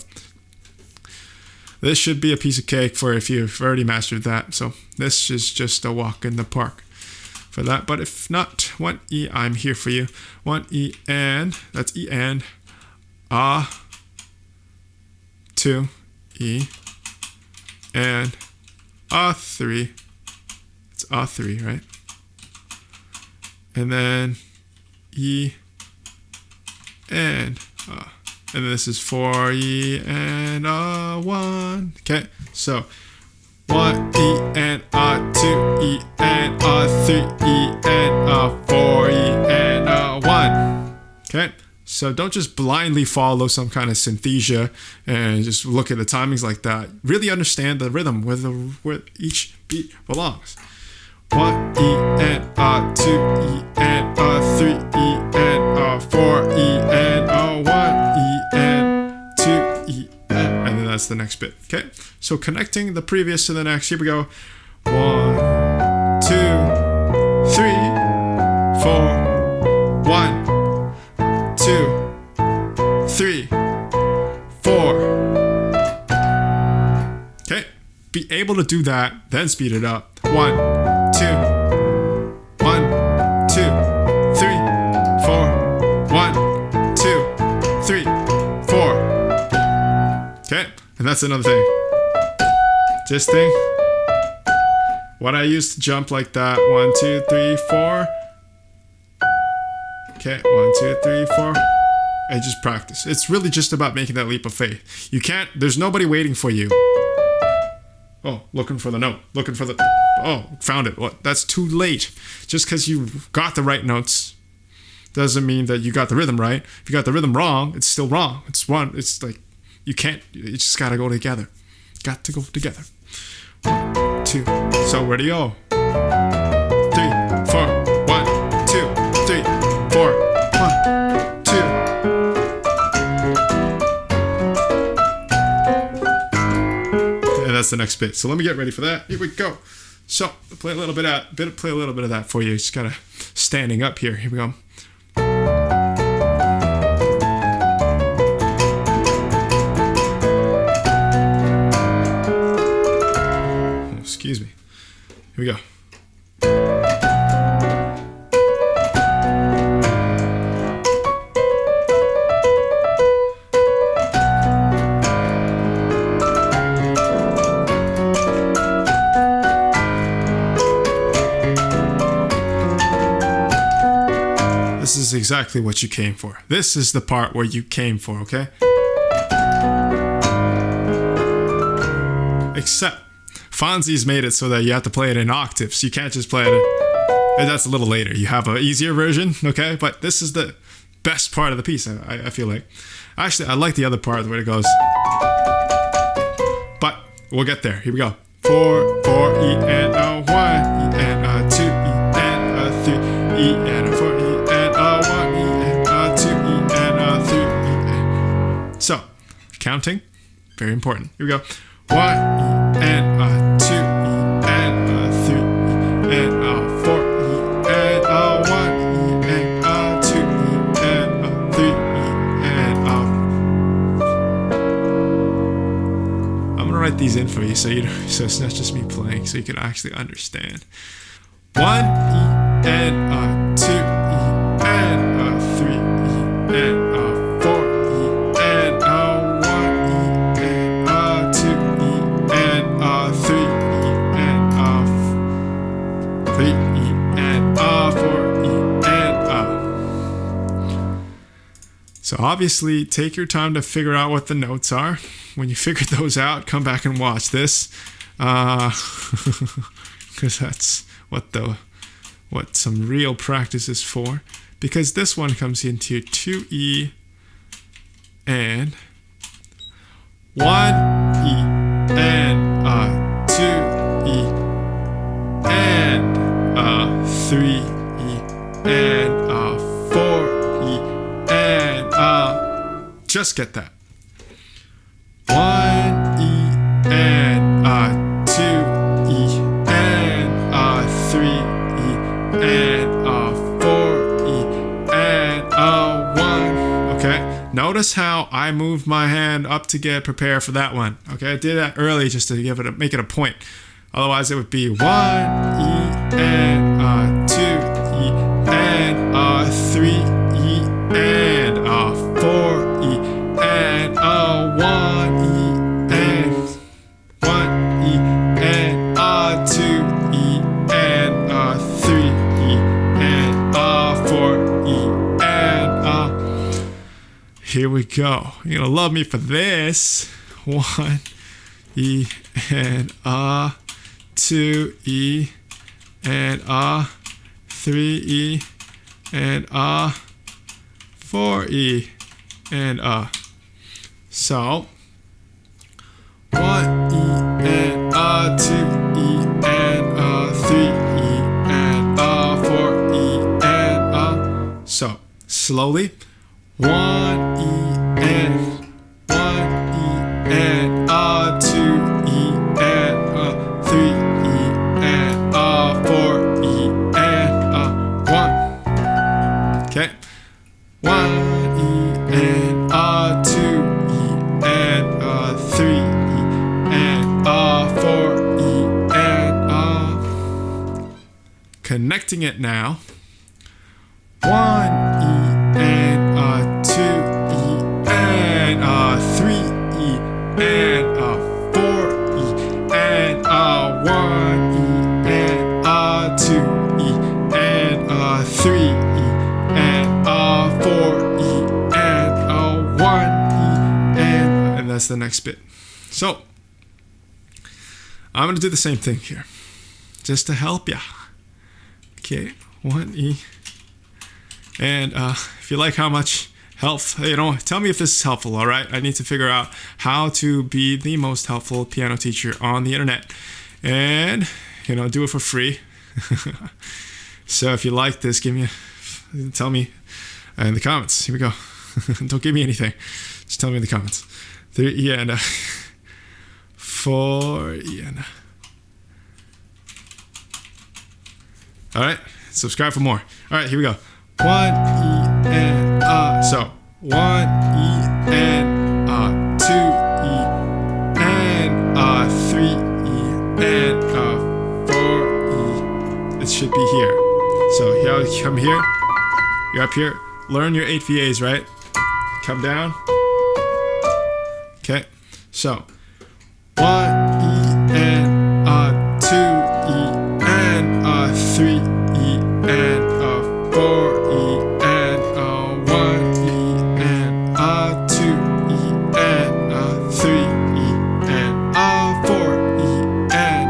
this should be a piece of cake for if you've already mastered that. So this is just a walk in the park for that. But if not, 1 E, I'm here for you. 1 E and, that's E and 2 E and 3. It's 3, right? And then E and then this is 4 E and 1. Okay, so 1 E and 2 E and 3 E and 4 E and 1. Okay, So don't just blindly follow some kind of synesthesia and just look at the timings like that. Really understand the rhythm where each beat belongs. 1 E and 2 E and 3 E and 4 E and 1 E and 2 E and then that's the next bit. Okay, so connecting the previous to the next. Here we go. 1, 2, 3, 4. 1, 2, 3, 4. Okay, be able to do that, then speed it up. 1, 2, 1, 2, 3, 4. 1, 2, 3, 4. Okay, and that's another thing. This thing, what I used to jump like that. 1, 2, 3, 4. Okay, 1, 2, 3, 4. And just practice. It's really just about making that leap of faith. You can't, there's nobody waiting for you. Oh, looking for the note. Oh, found it. What? That's too late. Just because you got the right notes doesn't mean that you got the rhythm right. If you got the rhythm wrong, it's still wrong. It's like, you just gotta go together. Got to go together. 1, 2. So where do you go? 3, 4. 1, 2, 3, 4. 1, 2. And that's the next bit. So let me get ready for that. Here we go. So play a little bit of that for you. Just gotta standing up here. Here we go. Oh, excuse me. Here we go. This is exactly what you came for. This is the part where you came for, okay? Except Fonzie's made it so that you have to play it in octaves. You can't just play it and that's a little later. You have an easier version, okay? But this is the best part of the piece, I feel like. Actually, I like the other part, the way it goes. But we'll get there. Here we go. 4, 4, E and 1, E and 2, E and 3, E and 4, E and 1, E and 2, E and 3, E and. So, counting, very important. Here we go. 1, E and 2, E and 3, E and 4, E and 1, E and 2, E and 3, E and. I'm gonna write these in for you so it's not just me playing, so you can actually understand. 1 E and 2 E and 3 E and 4 E and 1 E and 2 E and 3 E and 3 E and 4 E and. So obviously, take your time to figure out what the notes are. When you figure those out, come back and watch this, because that's what some real practice is for. Because this one comes into 2E and 1 E and 2 E and 3 E and 4 E and just get that. 1 E and 2 E and 3 E and 4 E and 1. Okay. Notice how I moved my hand up to get prepared for that one. Okay, I did that early just to make it a point. Otherwise, it would be 1 E and 2 E and 3 E and 4 E and 1 E and 1 E and 2 E and 3 E and 4 E and here we go. You're gonna love me for this. 1 E and 2 E and 3 E and 4 4 E, and So 1 E and 2 E and 3 E and 4 E and So slowly 1 E and 1 E and 2 E and 3 E and 4 E and 1. Okay. 1 E and 2 E and 3 E and 4 E and connecting it now. 1 E and 2 E and 3 E and 4 E and 1 E and 2 E and 3 E and 4 E and 1 E and that's the next bit. So I'm going to do the same thing here just to help ya. Okay, 1 E. And if you like how much help, tell me if this is helpful, all right? I need to figure out how to be the most helpful piano teacher on the internet. And, do it for free. So if you like this, tell me in the comments. Here we go. Don't give me anything. Just tell me in the comments. 3 E and 4 E and. All right, subscribe for more. All right, here we go. 1 E and so 1 E and 2 E and 3 E and 4 E. It should be here. So here, come here. You're up here. Learn your 8 VAs, right? Come down. Okay. So 1 E and 2 E and 3 E and 4 E and 1 E and 2 E and 3 E and 4 E and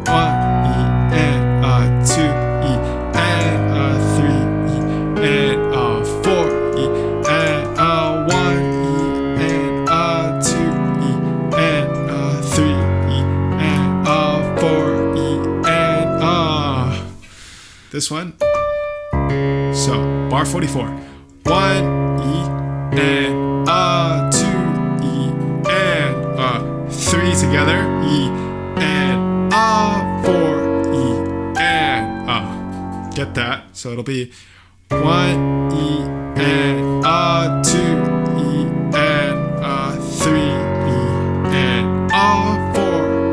1 E and 2 E and 3 E and 4 E and 1 E and 2 E and 3 E and 4 E and this one. So, bar 44. 1 E and 2 E and 3 together. E and 4 E and get that? So it'll be 1 E and 2 E and 3 E and 4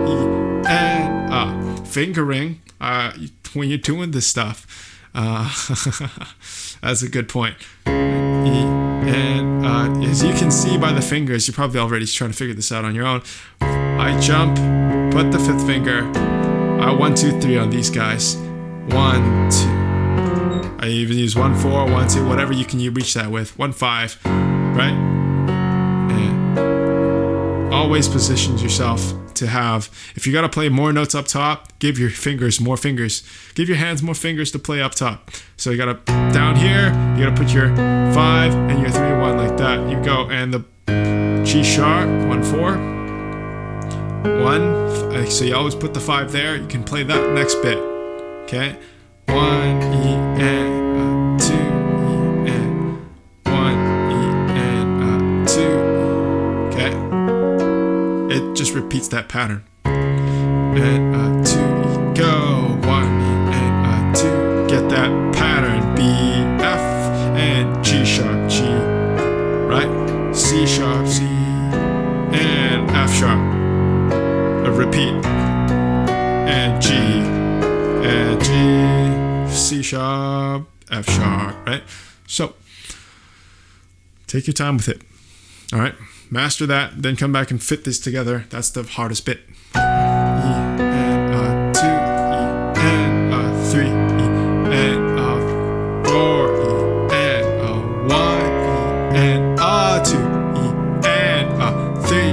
E and fingering when you're doing this stuff. That's a good point. And as you can see by the fingers, you're probably already trying to figure this out on your own. I jump, put the 5th finger. 1, 2, 3 on these guys. 1, 2. I even use 1, 4, 1, 2, whatever you reach that with. 1, 5, right? And always positions yourself to have, if you got to play more notes up top, give your fingers more fingers. Give your hands more fingers to play up top. So you got to, down here, you got to put your 5 and your 3, 1 like that. You go, and the G sharp, 1, 4, 1. So you always put the 5 there. You can play that next bit. Okay? 1 E and 2 E and 1 E and 2 E. Okay? It just repeats that pattern. And 2 E, go. 1 E and 2. Get that pattern. B, F, and G sharp, G. Right? C sharp, C, and F sharp. Repeat. And G, and G, C sharp, F sharp, right? So, take your time with it. All right? Master that, then come back and fit this together. That's the hardest bit. E and 2 E and 3 E and 4 E and 1 E and 2 E and 3 E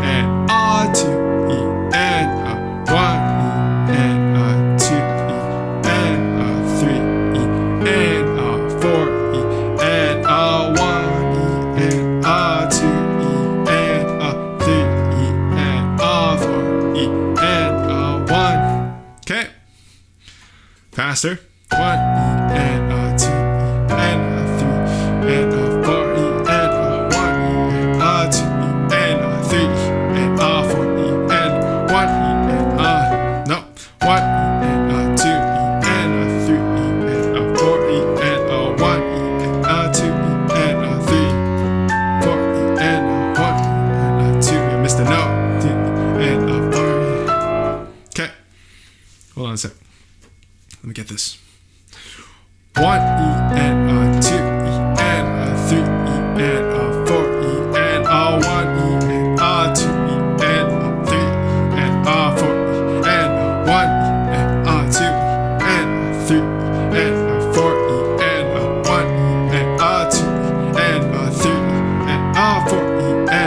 and 2 E and 1 E and 2 E and 3 E and 4 E and faster. 1 E and 2 E and 3 and 4 E and 1 E and 2 E and 3 E and 4 E and 1 E and no 1 E and 2 E and 3 E and 4 E and 1 E and 2 E and 3 4 E and 1 E and 2 E. Missed a note. 2 E and 4 E. Okay, hold on a sec. Let me get this. 1 E and 2 E and 3 E and 4 E and 1 E and 2 E and 3 E and 4 E and 1 E and 2 E and 3 E and 4 E and 1 E and 2 E and 3 E and 4 E and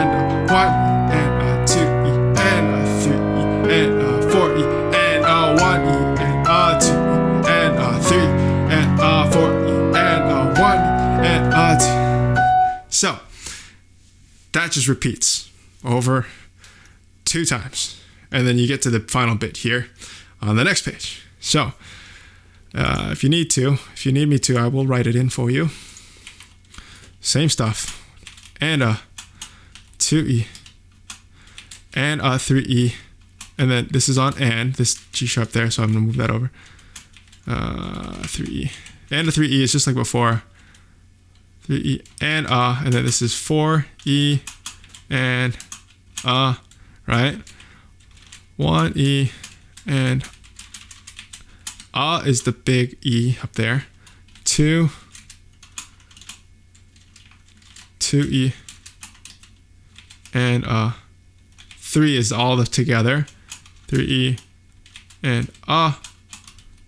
1 E and 2 E and 3 E and 4 E and 1 E and 2 E and 3 and 4 E and 1 and 2. So that just repeats over 2 times, and then you get to the final bit here on the next page. So if you need me to, I will write it in for you. Same stuff, and 2E and 3E, and then this is on and this G sharp there, so I'm gonna move that over. 3E and the 3E is just like before. 3E and then this is 4E and right? 1E and is the big E up there. 2E and 3 is all the together. 3E and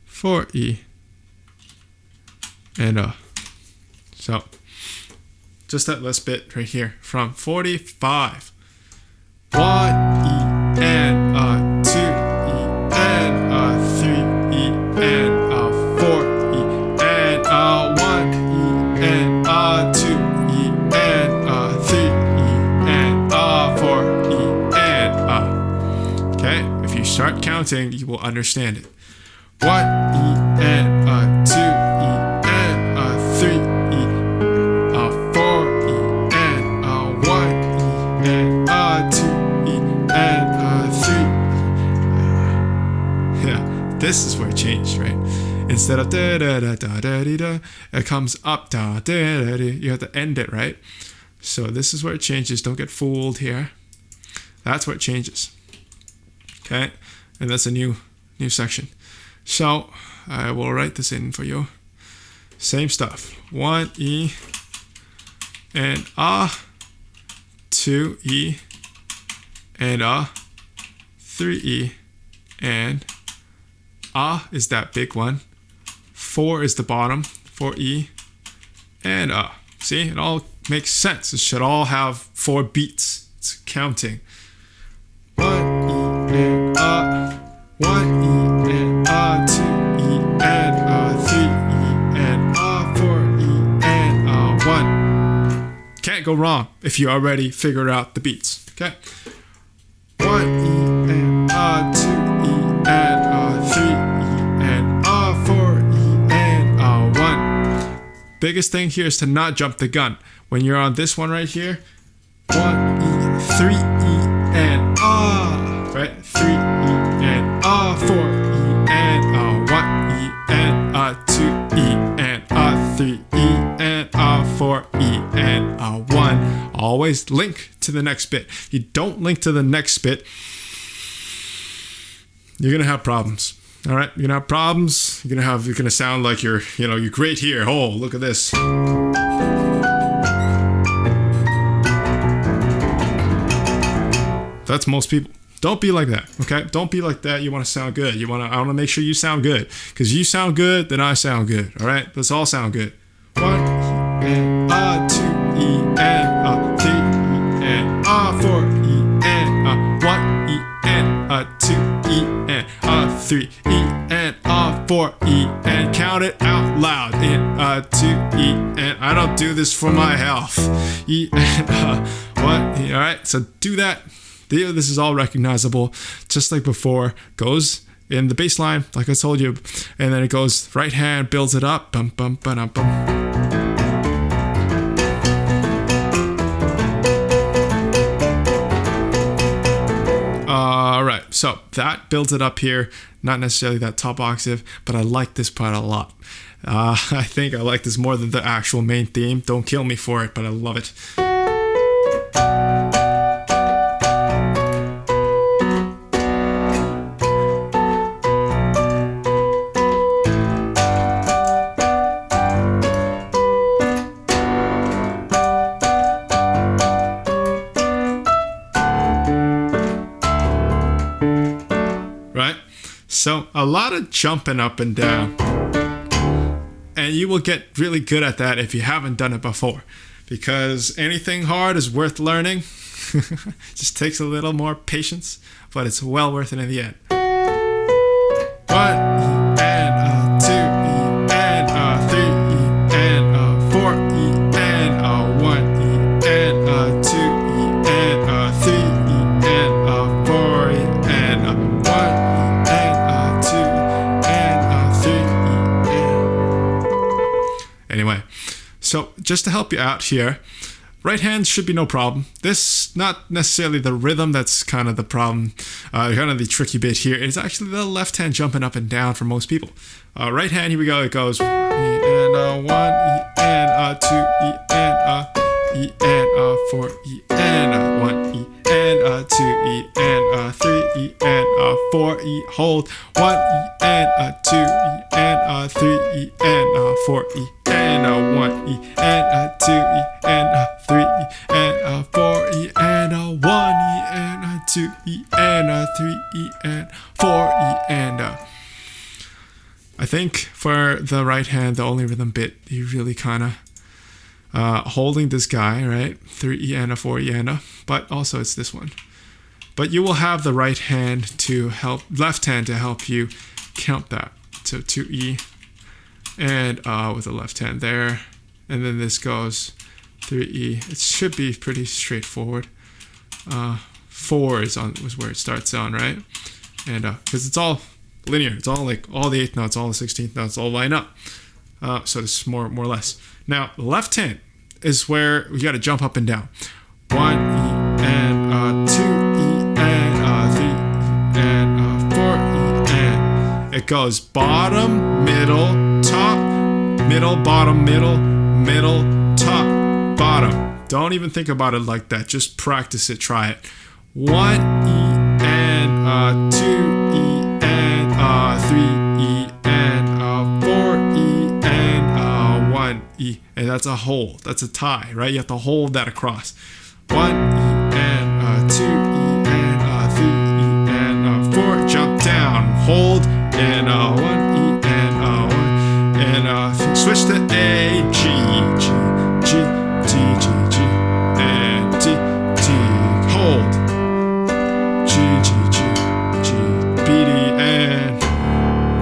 4E and so just that last bit right here from 45. 1 E and 2 E and 3 E and 4 E and 1 E and 2 E and 3 E and 4 E and okay, if you start counting, you will understand it. 1 E and 2 E and 3 E, 4 E and 1 E and 2 E and 3 E. Yeah, this is where it changed, right? Instead of da da da da da da da, it comes up da da da da. You have to end it, right? So this is where it changes. Don't get fooled here. That's where it changes. Okay, and that's a new section. So I will write this in for you. Same stuff. 1 E and 2 E and 3 E and is that big one. 4 is the bottom. 4 E and see, it all makes sense. It should all have 4 beats. It's counting. 1 E and 1 E and 2 E and 3 E and 4 E and 1. Can't go wrong if you already figured out the beats. Okay. 1 E and 2 E and 3 E and 4 E and 1. Biggest thing here is to not jump the gun. When you're on this one right here, 1 E, 3 E and right? 3 E and 4 E and 1 E and 2 E and 3 E and 4 E and 1. Always link to the next bit. You don't link to the next bit, you're gonna have problems. All right, you're gonna have problems. You're gonna sound like you're great here. Oh, look at this. That's most people. Don't be like that, okay? Don't be like that. You want to sound good. I want to make sure you sound good. Because you sound good, then I sound good, all right? Let's all sound good. 1 E and 2 E and 3 E and 4 E and 1 E and 2 E and 3 E and 4 E and count it out loud in 2 E and I don't do this for my health. E and 1 E, all right? So do that. This is all recognizable, just like before. Goes in the bass line, like I told you. And then it goes right hand, builds it up. Bum, bum, ba-dum, bum. Alright, so that builds it up here. Not necessarily that top octave, but I like this part a lot. I think I like this more than the actual main theme. Don't kill me for it, but I love it. Right? So a lot of jumping up and down. And you will get really good at that if you haven't done it before. Because anything hard is worth learning. Just takes a little more patience, but it's well worth it in the end. 1 E and 2 E and 3 E and 4 E and 1 E and 2 E and 3 E and 4 E and 1 E and 2 E and 3 E and. Anyway, so just to help you out here, right hand should be no problem. This, not necessarily the rhythm that's kind of the problem, kind of the tricky bit here. It's actually the left hand jumping up and down for most people. Right hand, here we go. It goes E and 1 E and 2 E and E and 4 E and 1 E and 2 E and 3 E and 4 E. Hold 1 E and 2 E and 3 E and 4 E and 1 E and 2 E and 3 E and 4 E and 1 E and 2 E and 3 E and 4 E and. I think for the right hand, the only rhythm bit, you really kind of holding this guy, right? 3 E and 4 E and, but also it's this one. But you will have the right hand to help, left hand to help you count that. So 2 E and with the left hand there, and then this goes 3 E. It should be pretty straightforward. 4 is where it starts on, right? And because it's all linear, it's all like all the 8th notes, all the 16th notes, all line up. So it's more or less. Now left hand is where we got to jump up and down. 1 E and 2 E and 3 E and 4 E and. It goes bottom, middle, top, middle, bottom, middle, top, bottom. Don't even think about it like that. Just practice it. Try it. 1 E and 2 E and 3 E and 4 E and 1 E. And that's a hold. That's a tie, right? You have to hold that across. 1 E and 2 E and 3 E and 4. Jump down. Hold and 1 E and 1 and switch to A, G, G, G, G, G, G, and D, D. Hold. G, G, G, G, B, D, and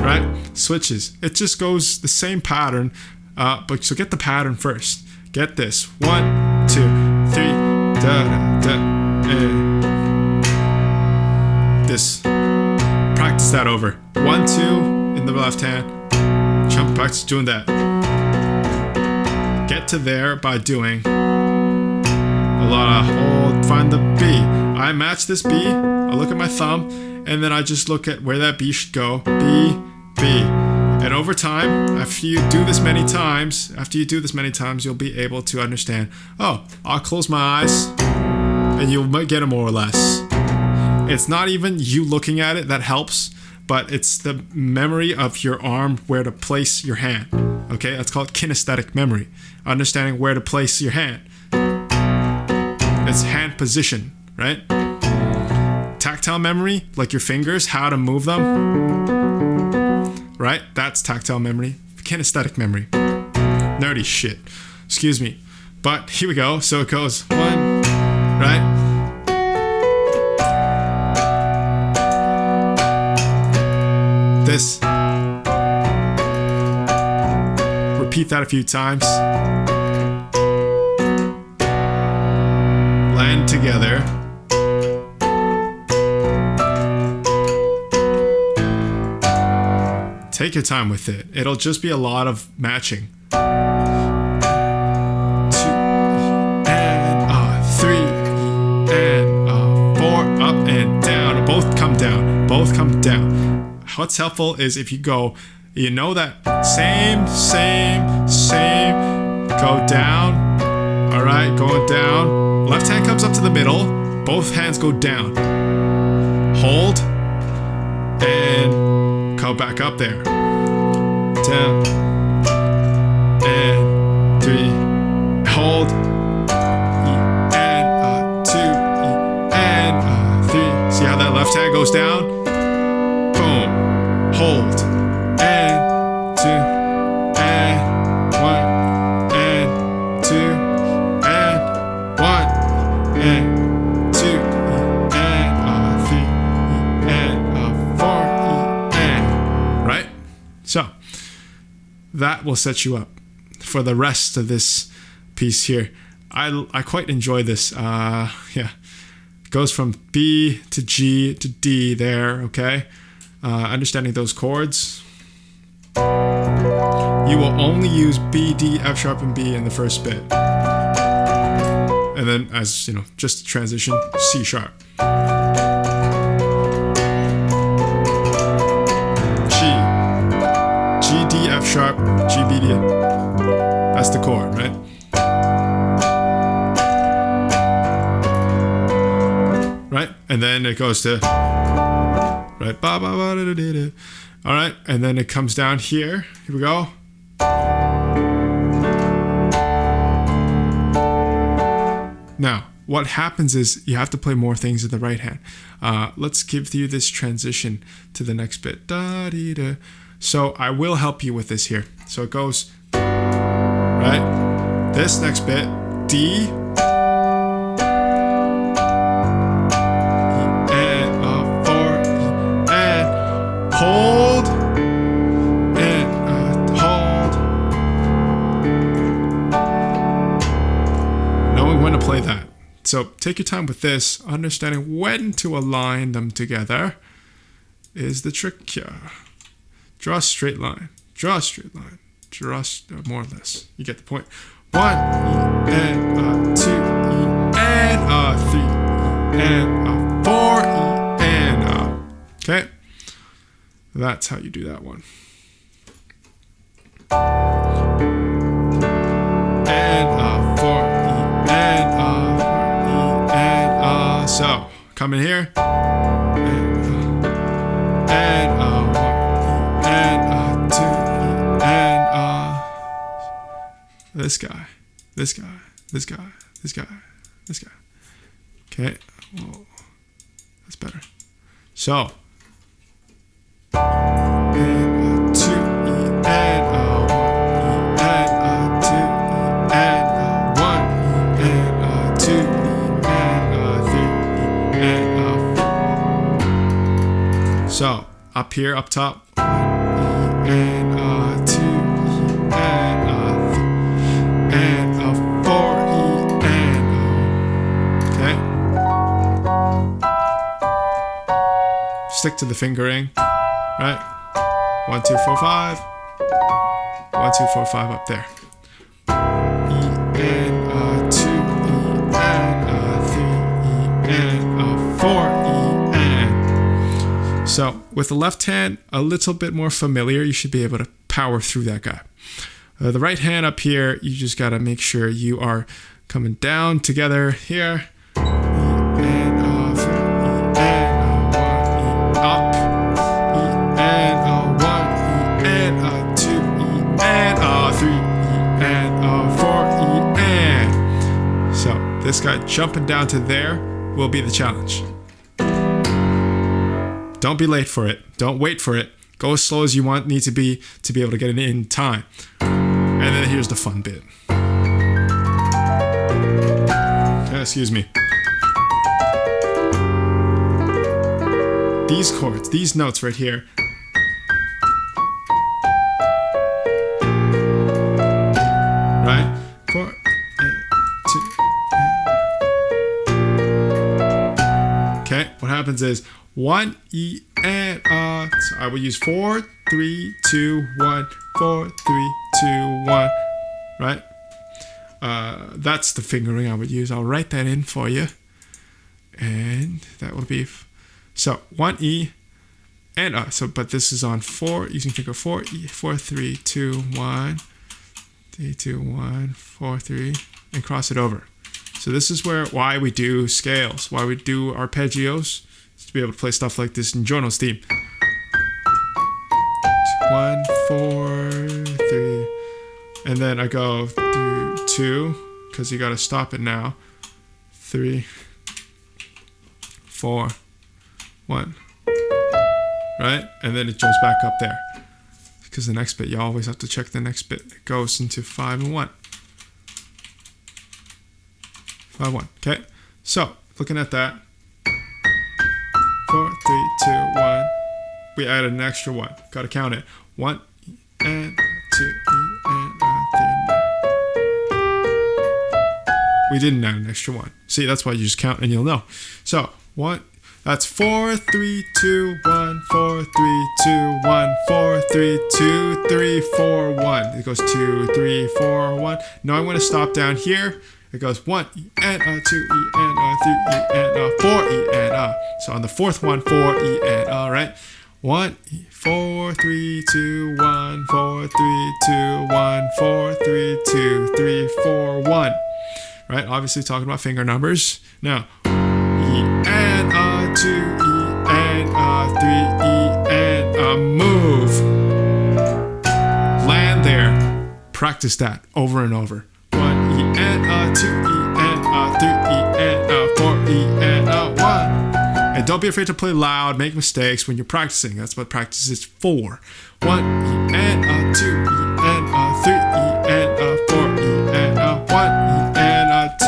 right? Switches. It just goes the same pattern, but so get the pattern first. Get this. 1, 2, 3, da, da, da, and this. Practice that over. 1, 2 in the left hand. Jump, practice doing that. Get to there by doing a lot of hold, find the B. I match this B, I look at my thumb, and then I just look at where that B should go. B, B. And over time, after you do this many times, you'll be able to understand, oh, I'll close my eyes, and you'll get it more or less. It's not even you looking at it that helps, but it's the memory of your arm, where to place your hand. Okay, that's called kinesthetic memory. Understanding where to place your hand. It's hand position, right? Tactile memory, like your fingers, how to move them. Right? That's tactile memory. Kinesthetic memory. Nerdy shit. Excuse me. But here we go. So it goes 1, right? This. Repeat that a few times. Land together. Take your time with it. It'll just be a lot of matching. 2 and 3 and 4 up and down. Both come down. Both come down. What's helpful is if you go, you know that same, go down. All right, going down. Left hand comes up to the middle. Both hands go down. Hold and go back up there. Down and 3. Hold and 2 and 3. See how that left hand goes down? Boom. Hold and 2 and 1 and 2 and 1 and 2 and 3 and 4 and right. So that will set you up for the rest of this piece here. I quite enjoy this. Yeah, it goes from B to G to D there. Okay, understanding those chords. You will only use B, D, F sharp, and B in the first bit, and then as you know, just transition C sharp. G, D, F sharp, G, B, D. That's the chord, right? Right? And then it goes to, right? Ba, ba, ba, da, da, da, da. All right. And then it comes down here. Here we go. Now, what happens is you have to play more things in the right hand. Let's give you this transition to the next bit. Da, dee, da. So I will help you with this here. So it goes, right? This next bit, D, and 4, and hold, and hold. Knowing when to play that. So take your time with this. Understanding when to align them together is the trick here. Draw a straight line. Draw a straight line. Draw more or less. You get the point. 1 E and 2 E and 3 E and 4 E and okay. That's how you do that one. And 4 E and 4 E and so come in here. This guy, this guy, this guy, this guy, this guy. Okay, whoa, that's better. So, and 2 E and 1 E and 2 E and 1 E and 2 E and 3 E and 4. So up here, up top, 1 E and 2 E and 4 E and okay. Stick to the fingering, right? 1, 2, 4, 5. 1, 2, 4, 5 up there. E and 2 E and 3 E and 4 E and. So with the left hand a little bit more familiar, you should be able to power through that guy. The right hand up here, you just got to make sure you are coming down together here. E and 1 E up. E and 1 E and 2 E and 3 E and 4 E and. So this guy jumping down to there will be the challenge. Don't be late for it. Don't wait for it. Go as slow as you need to be able to get it in time. And then here's the fun bit. Excuse me. These chords, these notes right here. Right? 4, 2. Okay, what happens is 1 E and so I will use 4, 3, 2, 1, 4, 3, 2, 1, right? That's the fingering I would use. I'll write that in for you. And that will be, so 1 E and but this is on 4, using finger 4 E, 4, 3, 2, 1, 3, 2, 1, 4, 3, and cross it over. So this is why we do scales, why we do arpeggios, is to be able to play stuff like this in Giorno's theme. 1, 4, 3, and then I go through 2, because you got to stop it now. 3, 4, 1, right? And then it jumps back up there. Because the next bit, you always have to check the next bit. It goes into 5 and 1. 5, 1. Okay. So looking at that, 4, 3, 2, 1. We added an extra 1. Got to count it. 1 and 2 and 3. We didn't add an extra 1. See, that's why you just count and you'll know. So 1. That's 4, 3, 2, 1, 4, 3, 2, 1, 4, 3, 2, 3, 4, 1. It goes 2, 3, 4, 1. Now I want to stop down here. It goes 1 E and 2 E and 3 E and 4 E and So on the fourth one, 4 E and right? 1 E, 4, 3, 2, 1, 4, 3, 2, 1, 4, 3, 2, 3, 4, 1. Right? Obviously talking about finger numbers. Now, E and 2 E and 3 E and move. Land there. Practice that over and over. 1 E and 2 E and 3 E and 4 E and 1. And don't be afraid to play loud, make mistakes when you're practicing. That's what practice is for. 1 E and 2 E and 3 E and 4 E and 1 E and 2.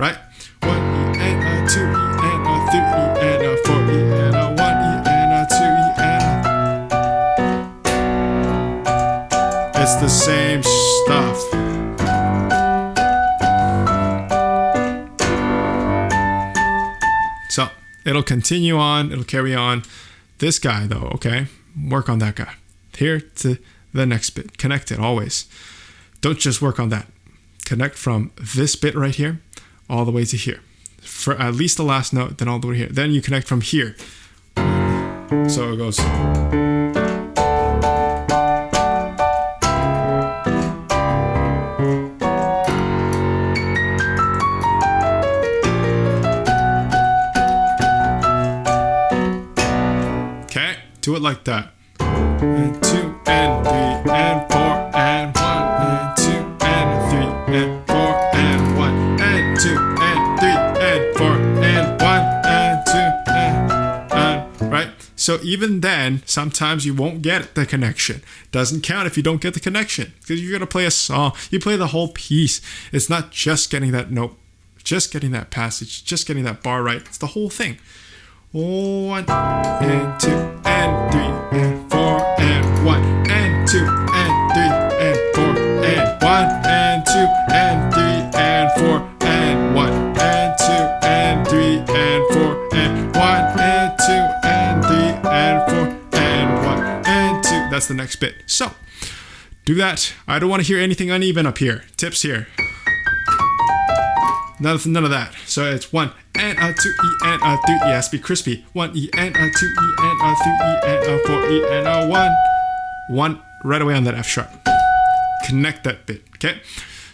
Right? 1 E and 2 E and 3 E and 4 E and 1 E and 2 E and. It's the same stuff. So it'll continue on, it'll carry on. This guy though, okay, work on that guy. Here to the next bit, connect it always. Don't just work on that. Connect from this bit right here all the way to here. For at least the last note, then all the way here. Then you connect from here. So it goes. Do it like that. And 2 and 3 and 4 and 1 and 2 and 3 and 4 and 1 and 2 and 3 and 4 and 1 and 2 and right? So even then, sometimes you won't get the connection. Doesn't count if you don't get the connection, because you're gonna play a song. You play the whole piece. It's not just getting that note, just getting that passage, just getting that bar right. It's the whole thing. 1 and 2 and 3 and 4 and 1 and 2 and 3 and 4 and 1 and 2 and 3 and 4 and 1 and 2 and 3 and 4 and 1 and 2 and 3 and 4 and 1 and 2. That's the next bit. So do that. I don't want to hear anything uneven up here. Tips here. None of that. So it's 1 and 2 E and 3 E. It has to be crispy. 1 E and 2 E and 3 E and 4 E and 1. 1 right away on that F sharp. Connect that bit. Okay.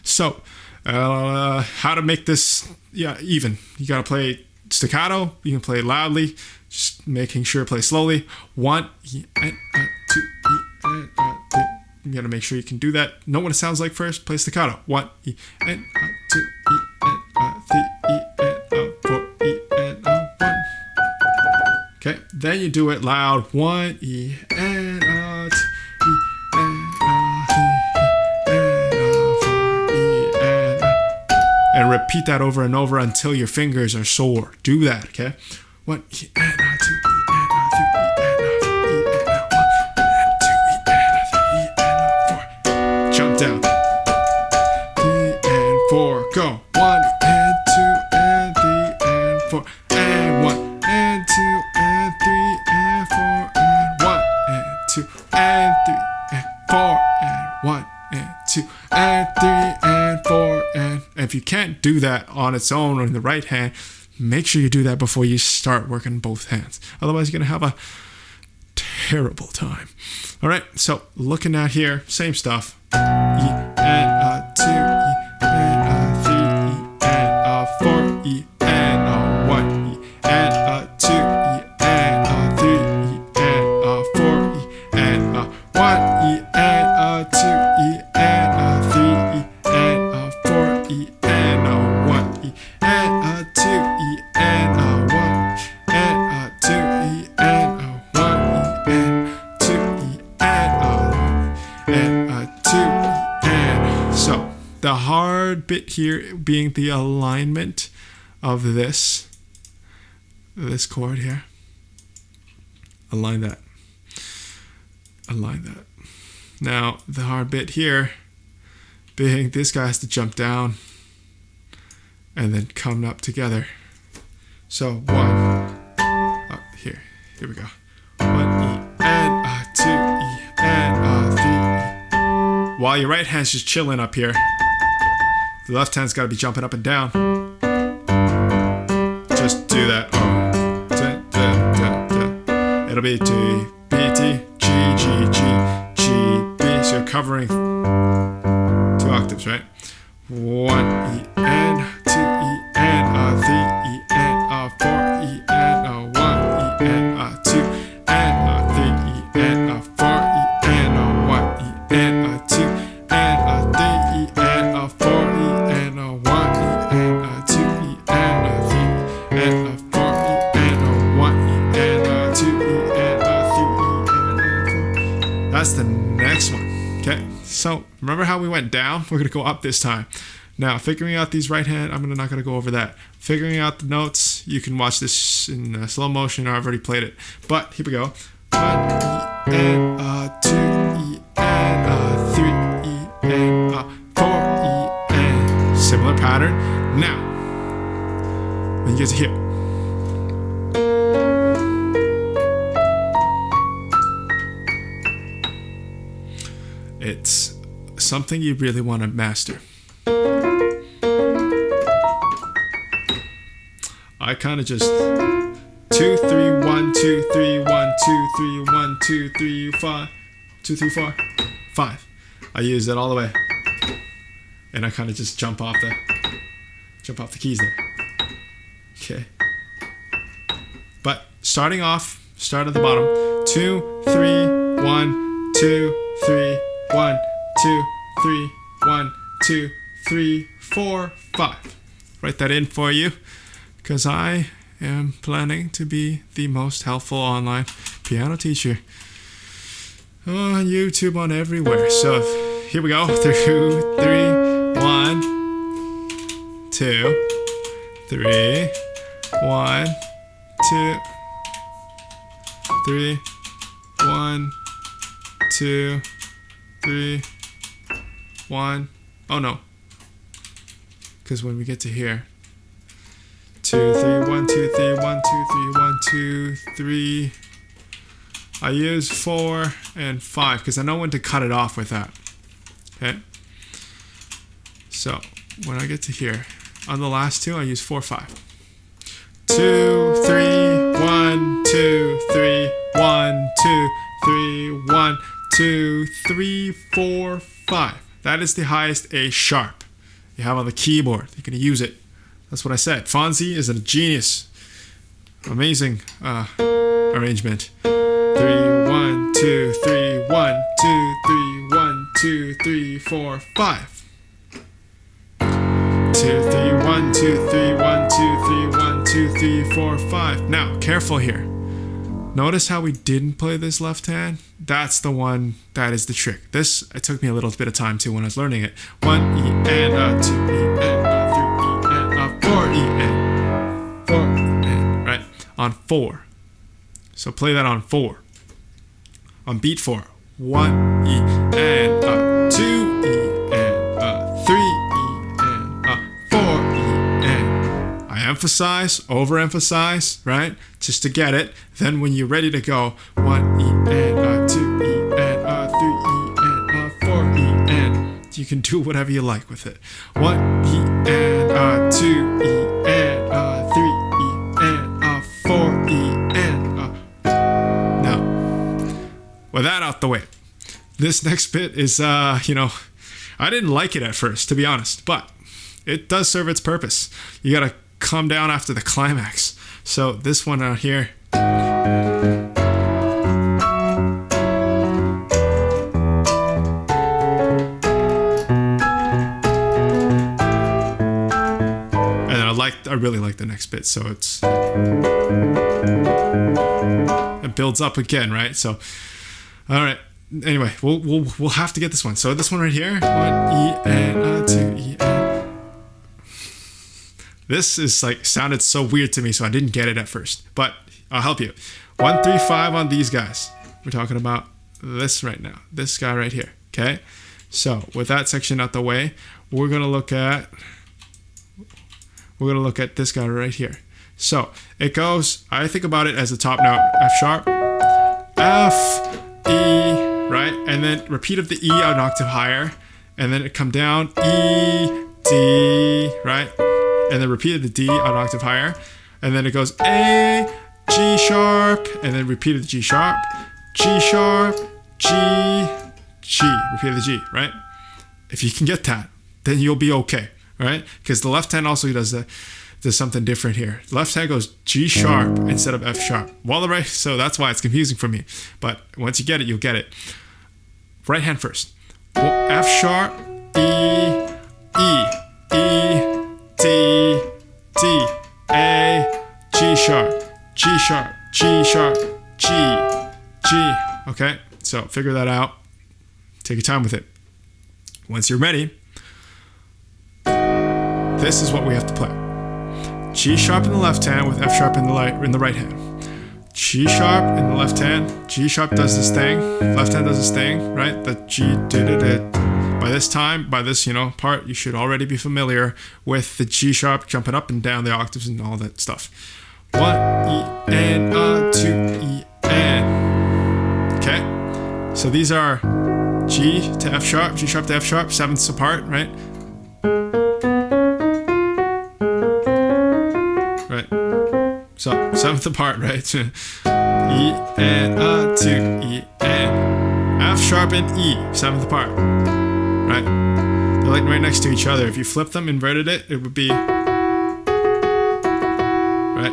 So how to make this even? You gotta play staccato. You can play loudly. Just making sure to play slowly. 1 E and 2 E and 3. You gotta make sure you can do that. Know what it sounds like first. Play staccato. 1 E and 2 E and 3 E and 4 E and 1. Okay, then you do it loud. 1 E and 2 E and 3 E and 4 E and repeat that over and over until your fingers are sore. Do that, okay? 1 E and 2 E and 3 E and 4 E and 1 and 2 E and 3 E and 4. Jump down. 3 and 4. Go. 1 and 2 and 3 and 4 and 1 and 2 and 3 and 4 can't do that on its own on the right hand, make sure you do that before you start working both hands. Otherwise, you're going to have a terrible time. All right, so looking at here, same stuff. E and 2, E and 3, E and 4, E and 1, E and 2, E and 3, E and 4, E and 1, E and 2, E and 3, E and 4, E and 1, E and 2, E and 1, and 2, E and 1, E and 2, E and 2, E and. So the hard bit here being the alignment of this chord here. Align that. Now the hard bit here being this guy has to jump down and then come up together. So 1, here we go. 1 E and 2 E and 3 E. While your right hand's just chilling up here, the left hand's got to be jumping up and down. Just do that. It'll be G, B, T, G, G, G, G, B. So you're covering 2 octaves, right? 1 E and 2 E and 3 E and 4 E and 1 E and 2 and 3 E and 4 E and 1 E and 2 and 3 E and 4 E and 1 E and 2 E and 3 and 4 E and 1 E and 2 E and 3 E and 4. That's the next one. Okay, so remember how we went down? We're gonna go up this time. Now, figuring out these right hand, I'm not gonna go over that. Figuring out the notes, you can watch this in slow motion, or I've already played it. But here we go. 1 E and 2 E and 3 E and 4 E and. Similar pattern. Now, when you get to here. It's something you really want to master. I kind of just 2, 3, 1, 2, 3, 1, 2, 3, 1, 2, 3, 5, 2, 3, 4, 5. I use it all the way, and I kind of just jump off the keys there. Okay. But starting off, start at the bottom. 2, 3, 1, 2, 3, 1, 2, 3, 1, 2, 3, 4, 5. Write that in for you, because I am planning to be the most helpful online piano teacher on YouTube, on everywhere. So here we go. 2, 3, 1, 2, 3, 1, 2, 3, 1, 2, 3, 1. Oh no, because when we get to here, 2, 3, 1, 2, 3, 1, 2, 3, 1, 2, 3. I use 4 and 5 because I know when to cut it off with that. Okay. So when I get to here, on the last two, I use 4, 5. 2, 3, 1, 2, 3, 1, 2, 3, 1, 2, 3, 4, 5. That is the highest A sharp you have on the keyboard. You're going to use it. That's what I said. Fonzie is a genius. Amazing arrangement. 3, 1, 2, 3, 1, 2, 3, 1, 2, 3, 4, 5. 2, 3, 1, 2, 3, 1, 2, 3, 1, 2, 3, 4, 5. Now, careful here. Notice how we didn't play this left hand? That's the one that is the trick. This, it took me a little bit of time too when I was learning it. 1 E and 2 E and 3 E and 4 E and 4 E and, right? On 4. So play that on 4. On beat 4. 1 E and 2 E and 3 E and 4 E and. I emphasize, overemphasize, right? Just to get it. Then when you're ready to go, 1 E and 2 E and 3 E and 4 E and, you You can do whatever you like with it. 1 E and 2 E and 3 E and 4 E and now, with that out the way, this next bit is I didn't like it at first, to be honest, but it does serve its purpose. You gotta calm down after the climax. So this one out here. I really like the next bit, so it builds up again, right? So, all right. Anyway, we'll have to get this one. So this one right here, 1 E and 2 E and. This is sounded so weird to me, so I didn't get it at first. But I'll help you. 1 3 5 on these guys. We're talking about this right now. This guy right here. Okay. So with that section out the way, we're gonna look at this guy right here. So it goes, I think about it as the top note, F sharp, F, E, right? And then repeat of the E an octave higher, and then it come down, E, D, right? And then repeat of the D an octave higher, and then it goes A, G sharp, and then repeat of the G sharp, G sharp, G, G, repeat of the G, right? If you can get that, then you'll be okay. Right? Because the left hand also does something different here. The left hand goes G sharp instead of F sharp. While the right, so that's why it's confusing for me. But once you get it, you'll get it. Right hand first. F sharp, E, E, E, D, D, A, G sharp, G sharp, G sharp, G, G. Okay? So figure that out. Take your time with it. Once you're ready, this is what we have to play. G sharp in the left hand with F sharp in the right hand. G sharp in the left hand. G sharp does this thing. Left hand does this thing, right? The G did it. By this part, you should already be familiar with the G sharp jumping up and down the octaves and all that stuff. 1 E and 2 E and. Okay. So these are G to F sharp, G sharp to F sharp, sevenths apart, right? So seventh apart, right? E and 2 E and F sharp and E, seventh apart, right? They're right next to each other. If you flip them, inverted it, it would be right,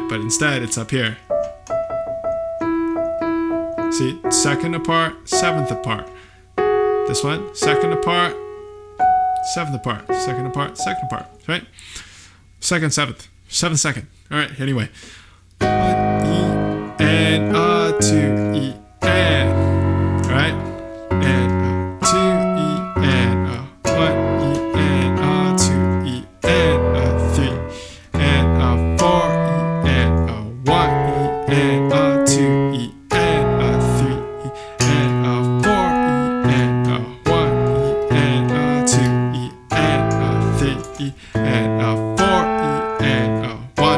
but instead it's up here. See, second apart, seventh apart. This one, second apart, seventh apart, second apart, second apart, right? Second, seventh, seventh, second. All right. Anyway. 1 E and 2 E and, right? And 2 E and 1 E and 2 E and 3 and 4 E and 1 E and 2 E and 3 E and 4 E and 1 E and 2 E and 3 E and 4 E and 1.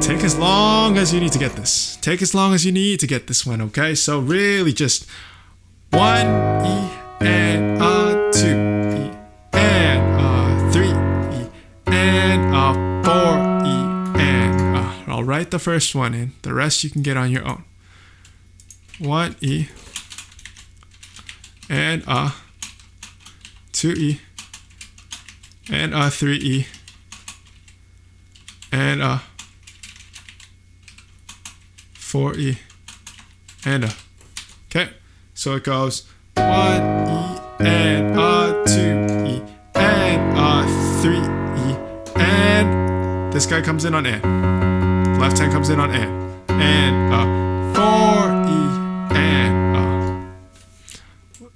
Take as long as you need to get this. Take as long as you need to get this one, okay? So really just 1 E and 2 E and 3 E and 4 E and I'll write the first one in. The rest you can get on your own. 1 E and 2 E and 3 E and 4 E and okay, so it goes 1 E and 2 E and 3 E and this guy comes in on A. Left hand comes in on A and 4 E and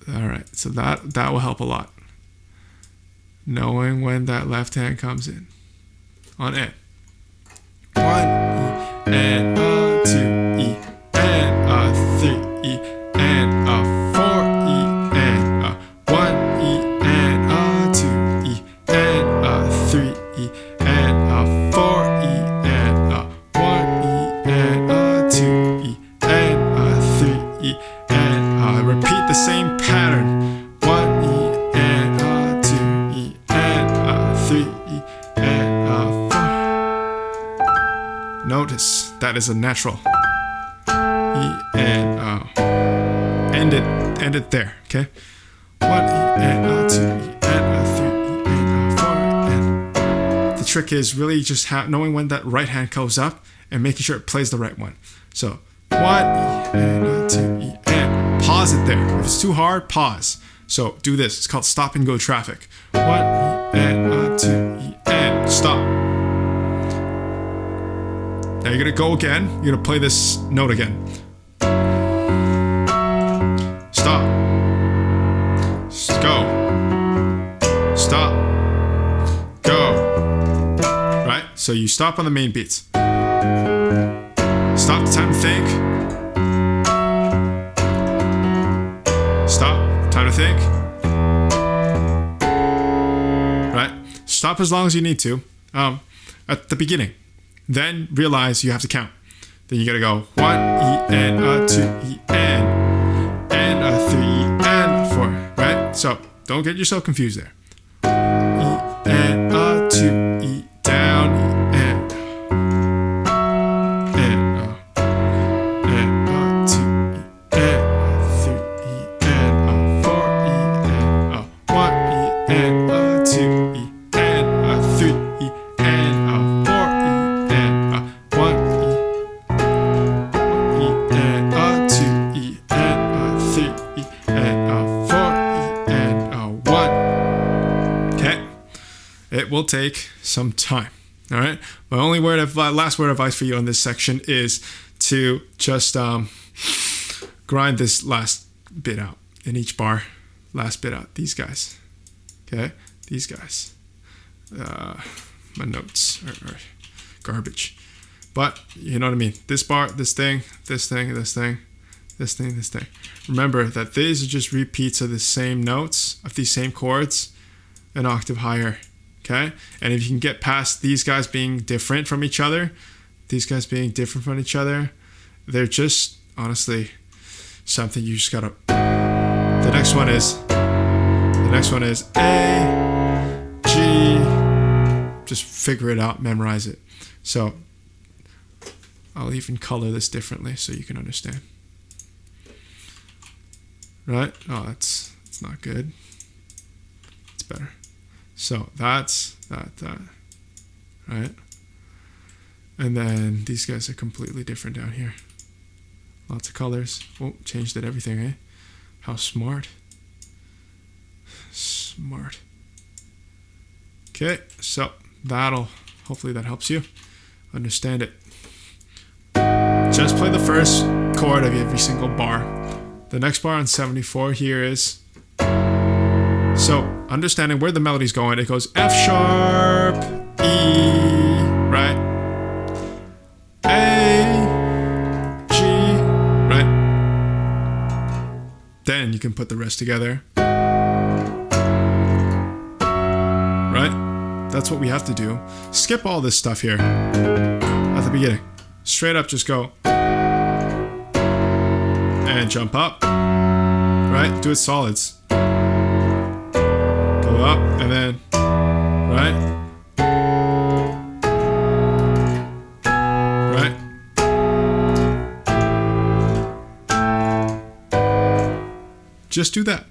all right, so that will help a lot. Knowing when that left hand comes in on A. 1 E and 2 E and 3 E and 4 E and 1 E and 2 E and 3 E and 4 E and 1 E and 2 E and 3 E and repeat the same pattern. 1 E that as a natural. E and end it there. Okay. 1 E and 2 E and 3 E and 4 and. The trick is really just knowing when that right hand goes up and making sure it plays the right one. So 1 E and 2 E and. Pause it there. If it's too hard, pause. So do this. It's called stop and go traffic. 1 E and 2 E and stop. Now you're gonna go again. You're gonna play this note again. Stop. Go. Stop. Go. Right? So you stop on the main beats. Stop the time to think. Stop. Time to think. Right? Stop as long as you need to. At the beginning. Then realize you have to count. Then you gotta go 1 E and 2 E and 3 E and 4. Right? So don't get yourself confused there. E and 2 E down E and 2 E and 3 E and 4 E and 1 E and 2 E and 3 E and 4 E and 1 E and 2 E and 3 E and 4 E and 1. Okay, it will take some time. All right. My only last word of advice for you on this section is to just grind this last bit out in each bar. Last bit out. These guys. Okay, these guys. My notes are garbage, but you know what I mean. This bar, this thing, this thing, this thing, this thing, this thing. Remember that these are just repeats of the same notes of these same chords, an octave higher. Okay, and if you can get past these guys being different from each other, they're just honestly something you just gotta. The next one is A, G. Just figure it out, memorize it. So I'll even color this differently so you can understand. Right? Oh, it's not good. It's better. So that's that, right? And then these guys are completely different down here. Lots of colors. Oh, changed it everything, eh? How smart. Smart. Okay, so hopefully that helps you understand it. Just play the first chord of every single bar. The next bar on 74 here is, so understanding where the melody's going, it goes F sharp, E, right? A, G, right? Then you can put the rest together. Right? That's what we have to do. Skip all this stuff here at the beginning. Straight up just go and jump up. Right? Do it solids. Go up and then right? Right? Just do that.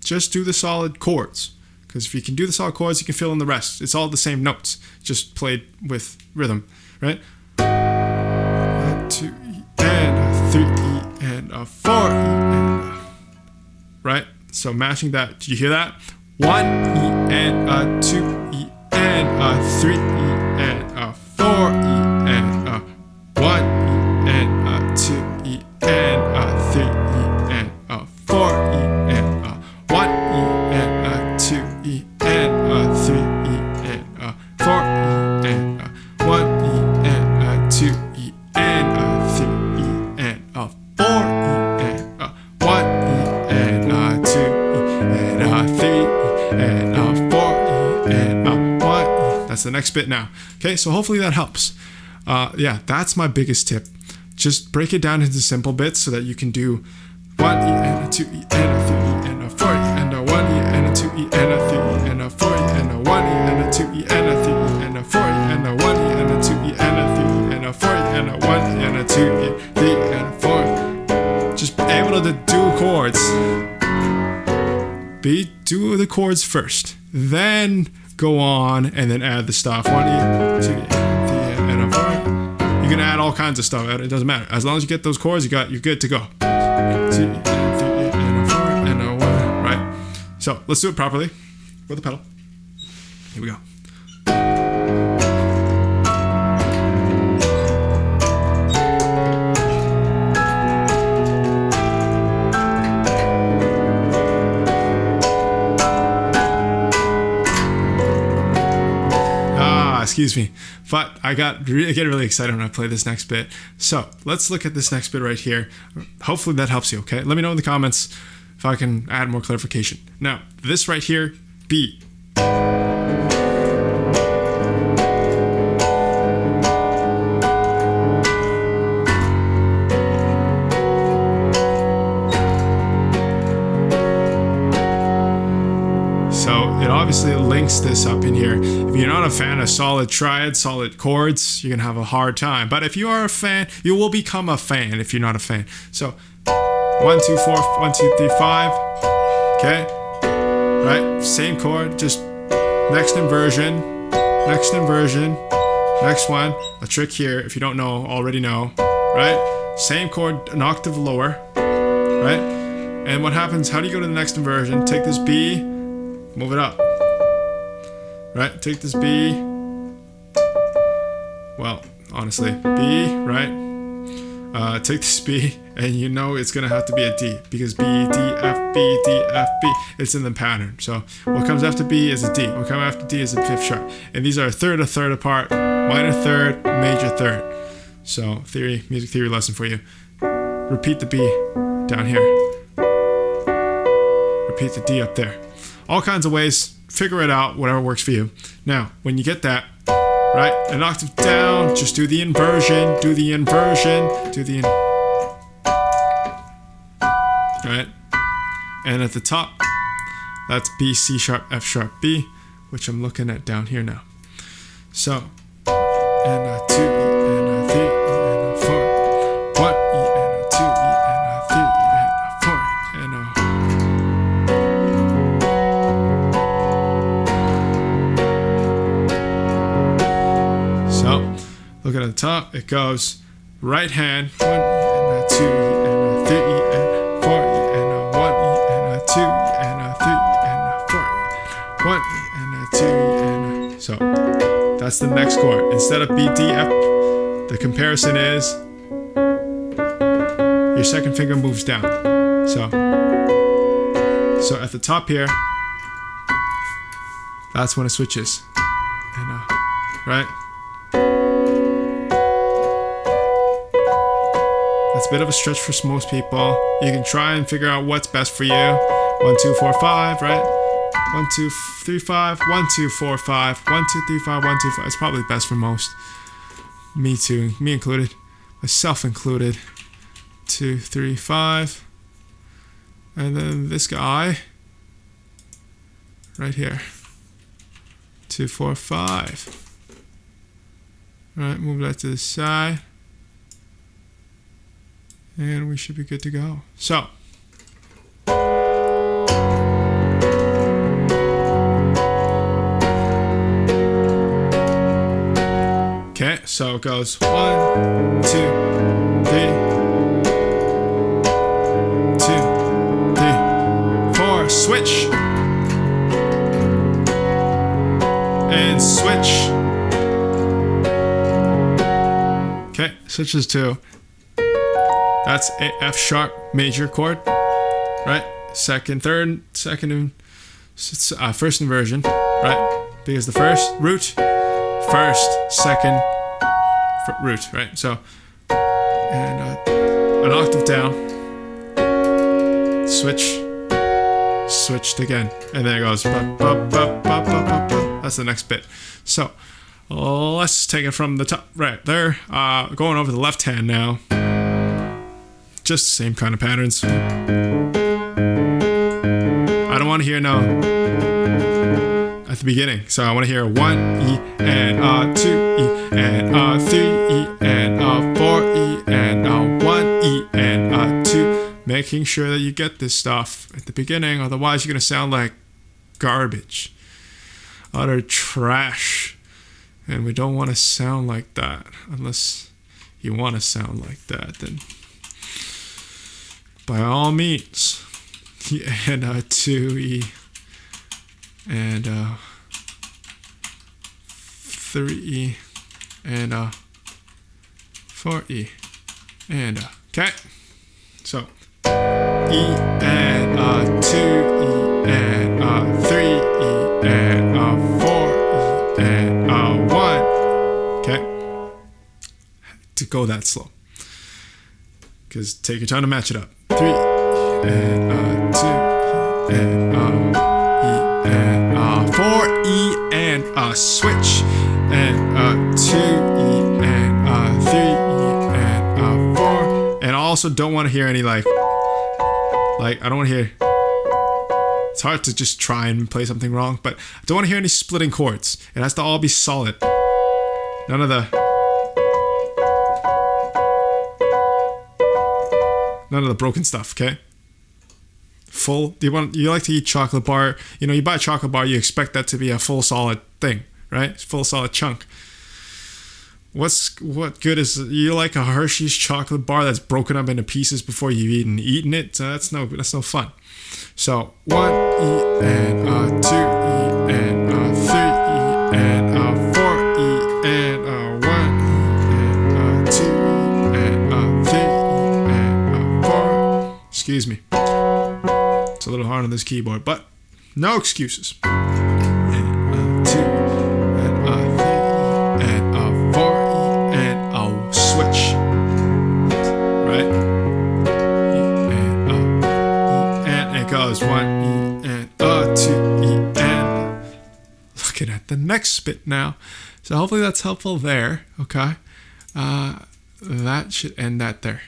Just do the solid chords. Because if you can do the solid chords, you can fill in the rest. It's all the same notes, just played with rhythm, right? 2 E and 3 E and 4 E and right? So matching that. Did you hear that? 1 E and 2 E and 3 E and 4 E and 1 E and 2 E and 3 E and 4 E and 1 E and 2 E and 3 E and 4 E and 1 E and 2 E and 3 E and 4 E and 1 E and 2 E and 3 E and 4 E and 1 E. That's the next bit now. Okay, so hopefully that helps. Yeah, that's my biggest tip. Just break it down into simple bits so that you can do 1 E and 2 E and 3 E and 4 E and 1 E and 2 E and 3 E and 4 E and 1 E and 2 E and 3 E and 4 E and 1 E and 2 E and 3 E and 4 E and 1 E able to do chords, do the chords first, then go on and then add the stuff. 1 E, 2 E, 3 E, and a 4. You can add all kinds of stuff. It doesn't matter. As long as you get those chords, you're good to go. 2 E, 3 E, and a 4, and a 1. Right. So let's do it properly with the pedal. Here we go. Excuse me, but I get really excited when I play this next bit. So let's look at this next bit right here. Hopefully that helps you, okay? Let me know in the comments if I can add more clarification. Now, this right here, B. Obviously links this up in here. If you're not a fan of solid triads, solid chords, you're gonna have a hard time. But if you are a fan, you will become a fan if you're not a fan. So 1, 2, 4, 1, 2, 3, 5. Okay, right? Same chord, just next inversion, next inversion, next one. A trick here, if you don't know, already know, right? Same chord, an octave lower, right? And what happens? How do you go to the next inversion? Take this B, move it up. Right, take this B. Well, honestly, B, right? Take this B, and you know it's gonna have to be a D because B, D, F, B, D, F, B. It's in the pattern. So what comes after B is a D. What comes after D is a fifth sharp. And these are a third apart, minor third, major third. So music theory lesson for you. Repeat the B down here. Repeat the D up there. All kinds of ways. Figure it out, whatever works for you. Now, when you get that, right, an octave down, just do the inversion, do the inversion, right? And at the top, that's B, C sharp, F sharp, B, which I'm looking at down here now. So, and a 2 E, and a 3 E, and a 4. 1 E, and a 2 E, and a 3 E, and a 4, and a... Look at the top, it goes right hand, 1 E and a 2 E and a 3 E and 4 E and a 1 E and a 2 E and a 3 E and a 4 E, 1 E and a 2 E and a... So that's the next chord. Instead of B, D, F, the comparison is your second finger moves down. So at the top here, that's when it switches. And right? That's a bit of a stretch for most people. You can try and figure out what's best for you. 1, 2, 4, 5, right? 1, 2, 3, 5, 1, 2, 4, 5, 1, 2, 3, 5, 1, 2, 5. It's probably best for most. Me too, me included, myself included. 2, 3, 5. And then this guy right here. 2, 4, 5. All right, move that to the side. And we should be good to go. So, okay, so it goes 1, 2, 3, 2, 3, 4, switch, and switch. Okay, switches to. That's a F sharp major chord, right? Second, third, second, first inversion, right? Because the first root, first, second root, right? So, and an octave down, switched again, and then it goes. That's the next bit. So, let's take it from the top, right there. Going over the left hand now. Just the same kind of patterns. I don't want to hear no at the beginning, so I want to hear 1 E and a 2 E and a 3 E and a 4 E and a 1 E and a 2. Make making sure that you get this stuff at the beginning. Otherwise, you're going to sound like garbage. Utter trash. And we don't want to sound like that. Unless you want to sound like that, then by all means. And 2E and 3E and 4E and okay. So E and 2E and 3E and 4E and 1. Okay. To go that slow. Because take your time to match it up. 3 and 2 and E and 4E and switch and 2E and 3E and 4. And I also don't want to hear any like I don't want to hear. It's hard to just try and play something wrong, but I don't want to hear any splitting chords. It has to all be solid. None of the broken stuff, okay? Full. You like to eat chocolate bar. You know, you buy a chocolate bar, you expect that to be a full solid thing, right? Full solid chunk. What good is you like a Hershey's chocolate bar that's broken up into pieces before you've even eaten it? So that's no fun. So 1E and 2E and 3E and 4E and 1E and 2E and 3E and 4. Excuse me. It's a little hard on this keyboard, but no excuses. And 2 and 3 and 4E and switch. Right? And it goes 1E and 2E and. Looking at the next bit now. So hopefully that's helpful there. Okay. That should end that there.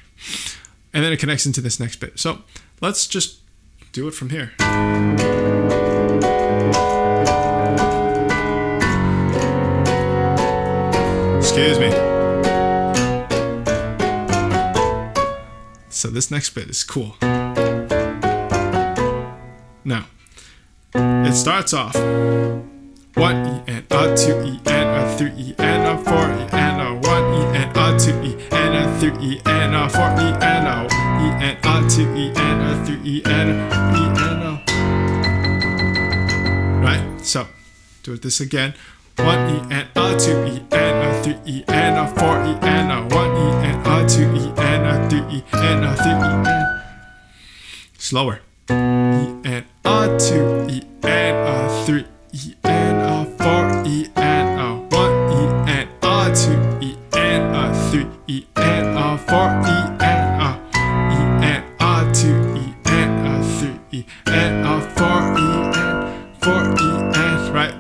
And then it connects into this next bit. So let's just do it from here. Excuse me. So this next bit is cool. Now, it starts off 1E and 2E and 3E and 4E and 1E and 2E and 3E and 4E and E and 2E and 3E and E and right? So, do this again. 1E and 2E and 3E and 4E and 1E and 2E and 3E and 3E and slower. E and 2E and 3E and 4E and 1E and 2E and 3E and 4E and E and 2E and 3E and 4E and 4E and right.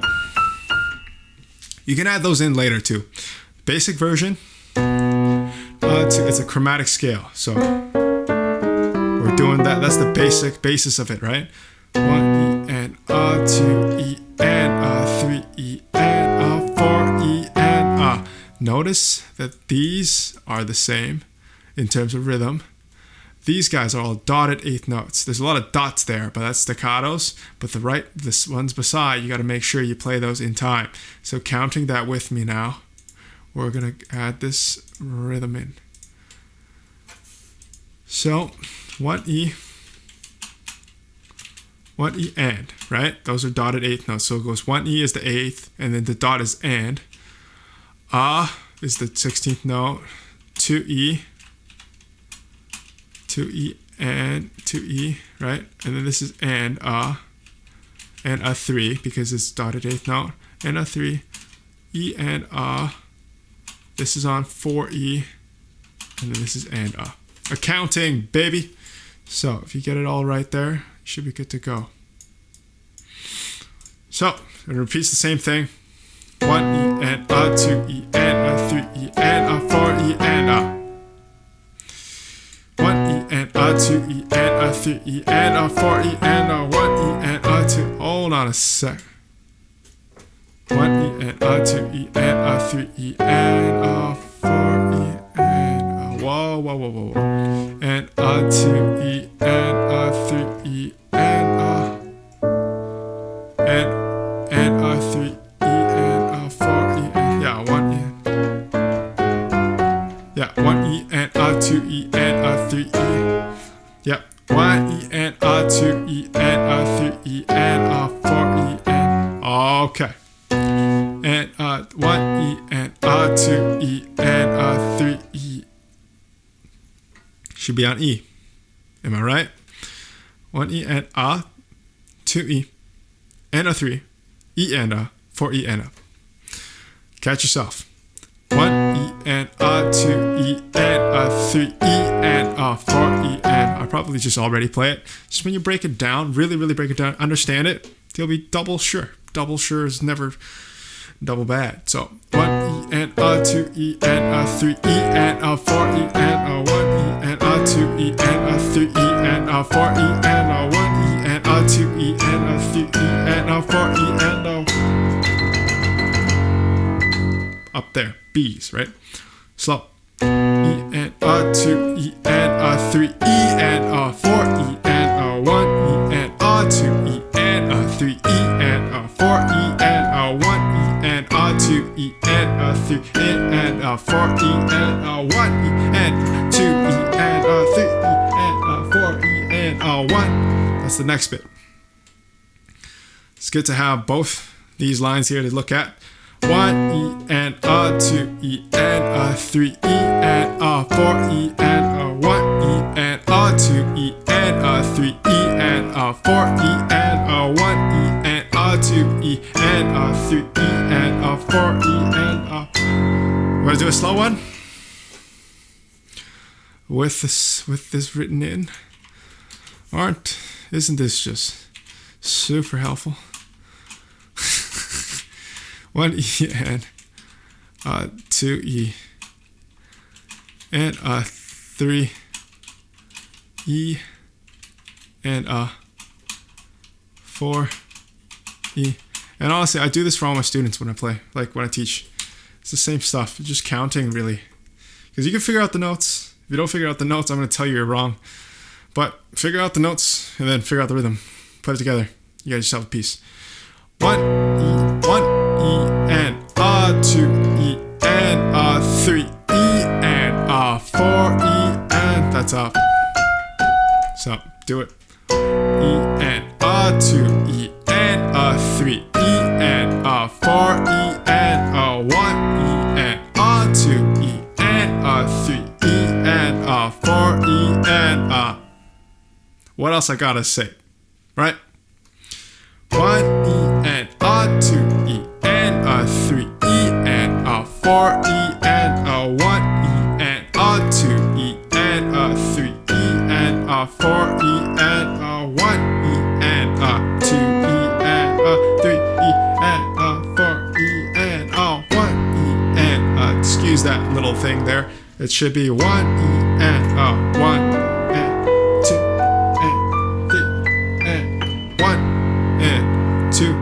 You can add those in later too. Basic version. It's a chromatic scale, so we're doing that. That's the basis of it, right? 1E and 2E and 3E and 4E and Notice that these are the same in terms of rhythm. These guys are all dotted eighth notes. There's a lot of dots there, but that's staccatos. But this ones beside, you got to make sure you play those in time. So counting that with me now, we're gonna add this rhythm in. So 1E and, right? Those are dotted eighth notes. So it goes 1E is the eighth, and then the dot is and. Is the 16th note. 2E and 2E, right? And then this is and a 3 because it's dotted eighth note, and a 3, E and this is on 4E, and then this is and accounting, baby. So if you get it all right there, you should be good to go. So it repeats the same thing. 1E and 2E and 3E and 4E and 1E and 2E and 3E and 4E and 1E and 2. Hold on a sec. 1E and 2E and 3E and 4E and Whoa, whoa, whoa, whoa, whoa. And a 2 E and a 3 E and a 3 E and a 4 E and yeah, 1 E. Yeah, 1 E and a 2 E and a 3 E. Yep, 1 E and a 2 E and a 3 E and a 4 E and okay. And 1 E and a 2 E and a 3 E. Should be on E. Am I right? 1 E and a 2 E and a 3 E and a 4 E and a. Catch yourself. 1 E and a 2 E and a 3 E and a 4 E and I probably just already play it. Just when you break it down, really, really break it down, understand it, you'll be double sure. Double sure is never double bad. So 1 E and a 2 E and a 3 E and a 4 E and a 1 E and a 2 E and a 3 E and a 4 E and a 1 E and a 2 E and a 3 E and a 4 E and a up there, B's, right? Slow. E and a 2 E and a 3 E and a 4 E and a 1 E and a 2 E and a 3 E and a 4 E and a 1 E and a 2 E and a 3 E and a 4 E and a 1 E and 2 E and a 3 E and a 4 E and a 1. That's the next bit. It's good to have both these lines here to look at. 1 E and a 2 E and a 3 E and a 4 E and a 1 E and a 2 E and a 3 E and a 4 E and a 1 E and a 2 E and a 3 E and a 4 E and a. Want to do a slow one? With this written in? Isn't this just super helpful? 1 E and 2 E and 3 E and 4 E. And honestly, I do this for all my students when I play, like when I teach. It's the same stuff, just counting really. Because you can figure out the notes. If you don't figure out the notes, I'm going to tell you you're wrong. But figure out the notes and then figure out the rhythm. Put it together. You got yourself a piece. 1 E, 1 E and a 2 E and a 3 E and a 4 E and that's up. So do it. E and a 2 E and a 3 E and a 4 E and a 1 E and a 2 E and a 3 E and a 4 E and a. What else I gotta say, right? 1 E and a 2 E and a 3 E and a 4 E and a 1 E and a 2 E and a 3 E and a 4 E and a 1 E and a 2 E and a 3 E and a 4 E and a 1 E and excuse that little thing there. It should be 1 E and a 1 and 2 and 3 and 1 and 2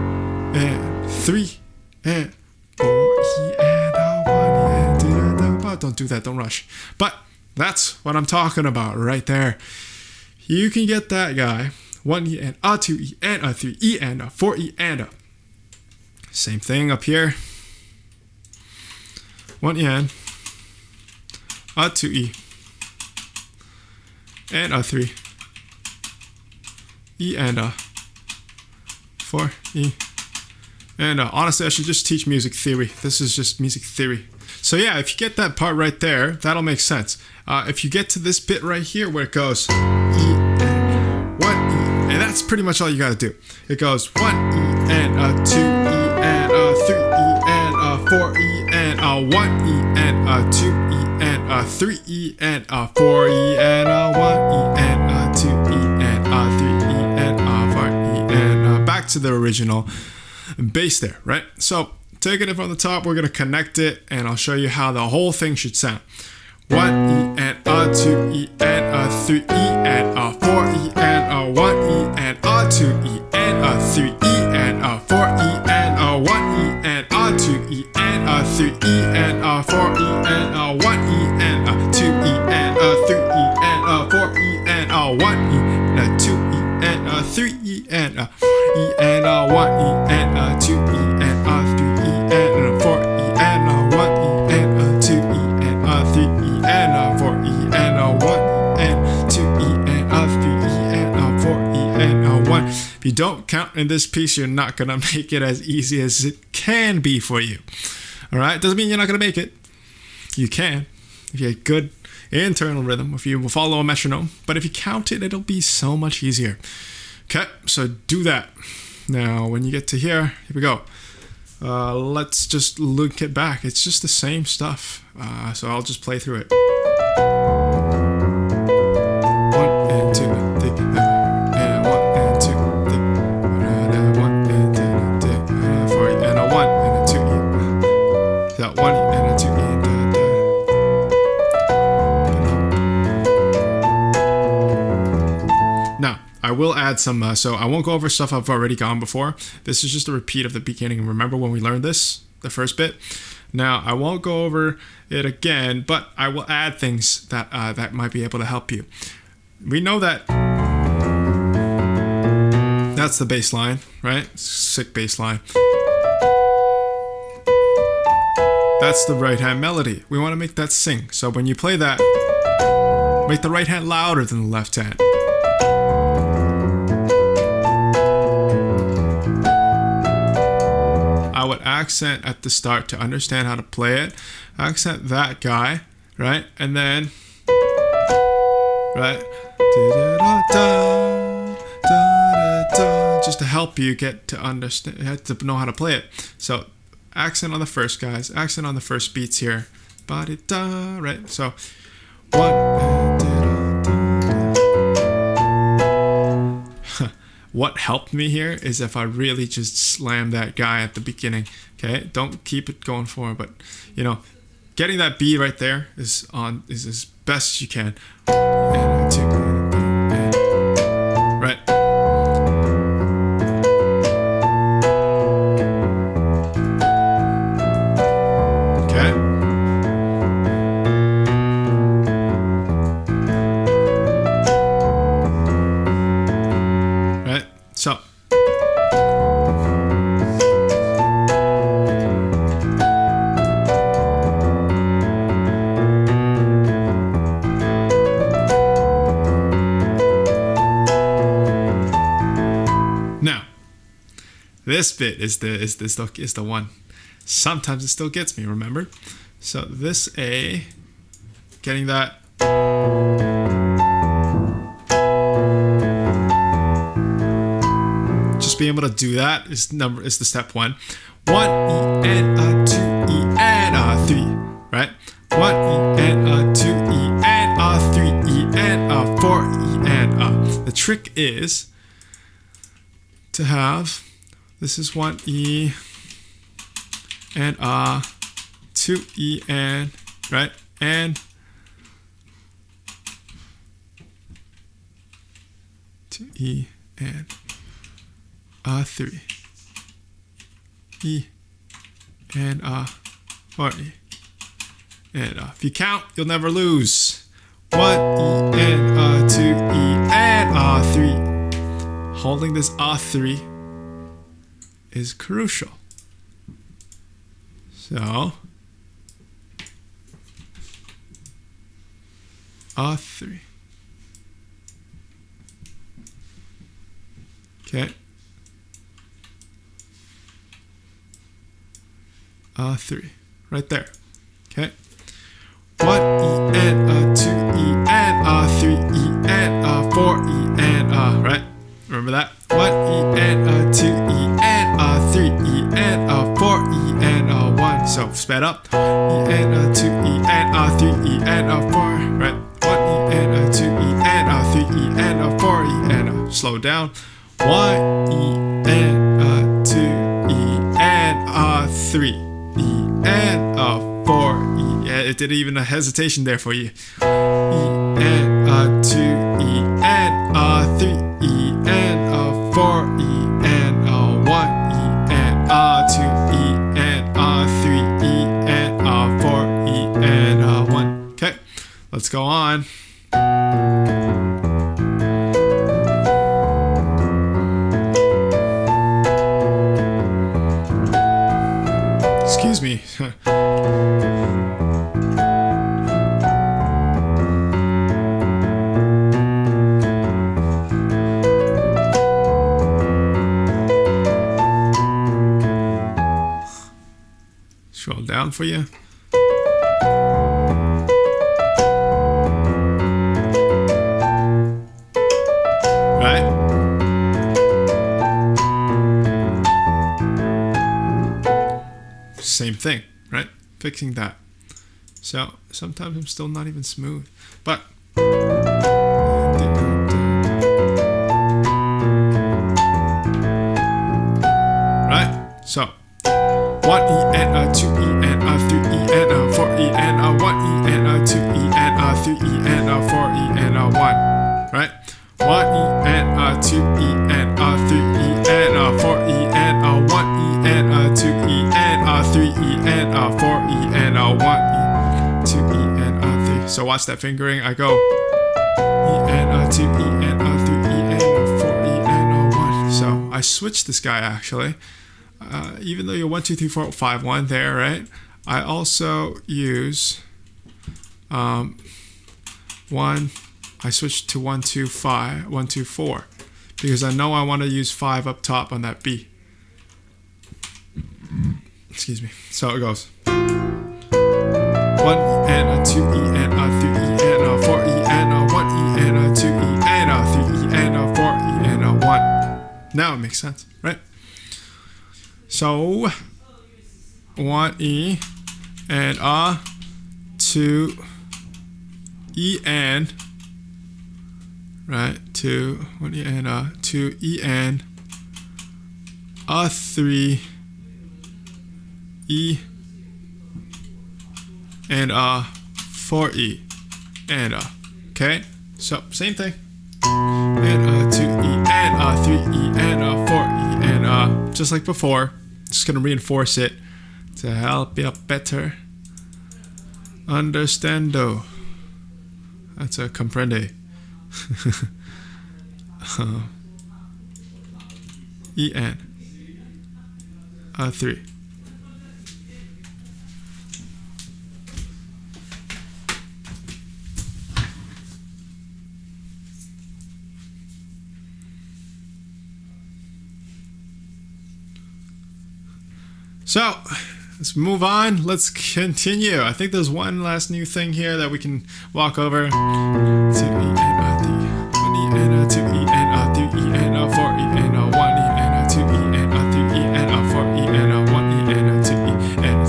and 3 and 4 E and a 1 E and don't do that, don't rush. But that's what I'm talking about right there. You can get that guy. 1 E and a 2 E and a 3 E and a 4 E and a. Same thing up here. 1 E and a 2 E and a 3 E and a 4 E. And honestly, I should just teach music theory. This is just music theory. So yeah, if you get that part right there, that'll make sense. If you get to this bit right here where it goes E and 1 E, and that's pretty much all you gotta do. It goes 1 E and a 2 E and a 3 E and a 4 E and a 1 E and a 2 E and a 3 E and a 4 E and a 1 E and a 2 E and a 3 E and a 4 E and back to the original bass there, right? So taking it from the top, we're gonna connect it, and I'll show you how the whole thing should sound. 1 E and a 2 E and a 3 E and a 4 E and a 1 E and a 2 E and a 3 E and a 4 E and a 1 E and a 2 E and a 3 E and a 4 E and a 1 E and a 2 E 4 E and 1 E and 2 E and 3 E and E and 1 E and 2 E and 3 E and 4 E and 1 E and 2 E and 3 E and 4 E and 1 E and 2 E and 3 E and 4 E and 1. If you don't count in this piece, you're not gonna make it as easy as it can be for you. All right, doesn't mean you're not gonna make it. You can if you have good internal rhythm, if you follow a metronome. But if you count it, it'll be so much easier. Okay, so do that. Now, when you get to here we go. Let's just look it back. It's just the same stuff. So I'll just play through it. 1 and 2 and 1 and 2 and 1 and 2 4 and a 1 and a 2 E. That 1 and a 2 E. Now, I will add some, so I won't go over stuff I've already gone before. This is just a repeat of the beginning. Remember when we learned this, the first bit? Now, I won't go over it again, but I will add things that that might be able to help you. We know that that's the bass line, right? Sick bass line. That's the right hand melody. We want to make that sing. So when you play that, make the right hand louder than the left hand. I would accent at the start to understand how to play it. Accent that guy, right? And then, right? Just to help you get to understand, you have to know how to play it. So, accent on the first guys, accent on the first beats here. Right? So, 1. What helped me here is if I really just slam that guy at the beginning. Okay, don't keep it going forward, but you know, getting that B right there is as best you can. And 2, right. Okay. Right. So. This bit is the one. Sometimes it still gets me, remember? So this A, getting that. Just being able to do that is the step 1. 1 E and a 2 E and a 3, right? 1 E and a 2 E and a 3 E and a 4 E and a. The trick is to have. This is 1 E and 2 E and, right? And 2 E and 3 E and 4 E and if you count, you'll never lose. 1 E and 2 E and 3. Holding this 3 is crucial. So, 3. Okay. 3. Right there. Okay. 1 E and 2 E and 3 E and 4 E and right? Remember that? 1 E and 2 E and 3 E and 4 E and 1. So sped up. E and 2 E and 3 E and 4. Right? 1 E and 2 E and 3 E and 4 E and slow down. 1 E and 2 E and 3 E and 4 E. Yeah, it did even a hesitation there for you. E and 2 E and 3 E and 4 E and 1 E and 2 E and 3 E and 4 E and 1. Okay, let's go on. down for you. Right? Same thing, right? Fixing that. So sometimes I'm still not even smooth, but right. So 1 E and 2 E and 3 E and 4 E and 1 E and 2 E and 3 E and 4 E and 1. Right? 1 E and 2 E and 3 E and 4 E and 1 E and 2 E and 3 E and 4 E and 1 E 2 E and 3. So watch that fingering. I go E and 2 E and 3 E and 4 E and 1. So I switched this guy actually. Even though you're 1 2 3 4 5 1 there, right? I also use 1. I switched to 1 2 5 1 2 4 because I know I want to use 5 up top on that B. Excuse me. So it goes 1 E and 2 E and 3 E and 4 E and 1 E and 2 E and 3 E and 4 E and 1. Now it makes sense, right? So 1 E and 2 E and right 2 1 E and 2 E and 3 E and 4 E and okay, so same thing. And 2 E and 3 E and 4 E and just like before. Just gonna reinforce it to help you better understando. That's a comprende. E N 3. So let's move on. Let's continue. I think there's one last new thing here that we can walk over. 2 E and 3, 1 E and 2 E and 3 E and 4 E and 1 E and 2 E and 3 E and 4 E and 1 E and 2 E and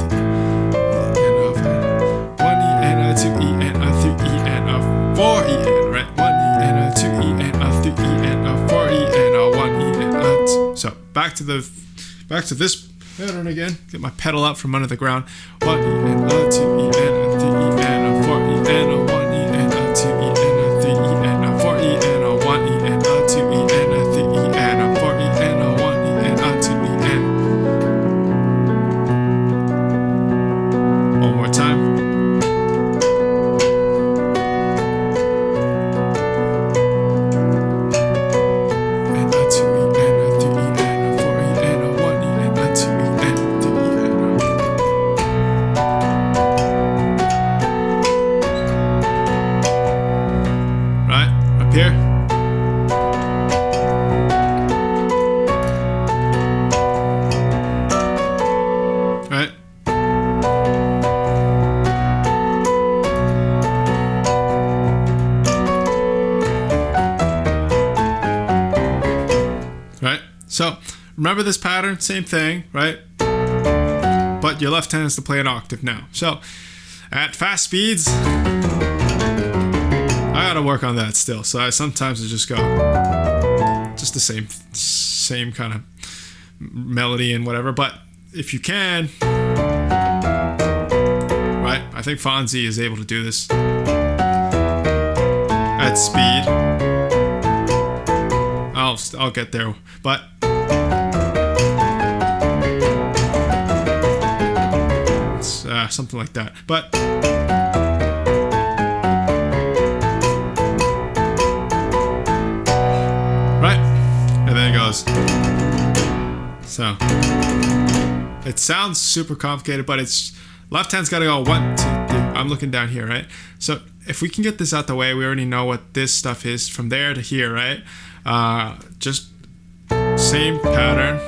1 E and 2 E and 3 E and 4 E and right 1 E and 2 E and 3 E and 4 E and 1 E and 2. So back to this pattern again. Get my pedal out from under the ground. 1 E and 2 E and 3 E and 4 E and 1 E and 2 E and 3 E and 4 E and 1 E and 2 E and 3 E and 4 E and 1 E and 2 E and one more time. Here. Right. Right. So remember this pattern, same thing, right? But your left hand is to play an octave now. So at fast speeds, I gotta work on that still. So sometimes I just go just the same kind of melody and whatever. But if you can, right? I think Fonzie is able to do this at speed. I'll get there, but it's something like that. But so it sounds super complicated, but it's left hand's got to go 1 2 3. I'm looking down here, right? So if we can get this out the way, we already know what this stuff is from there to here, right? Just same pattern.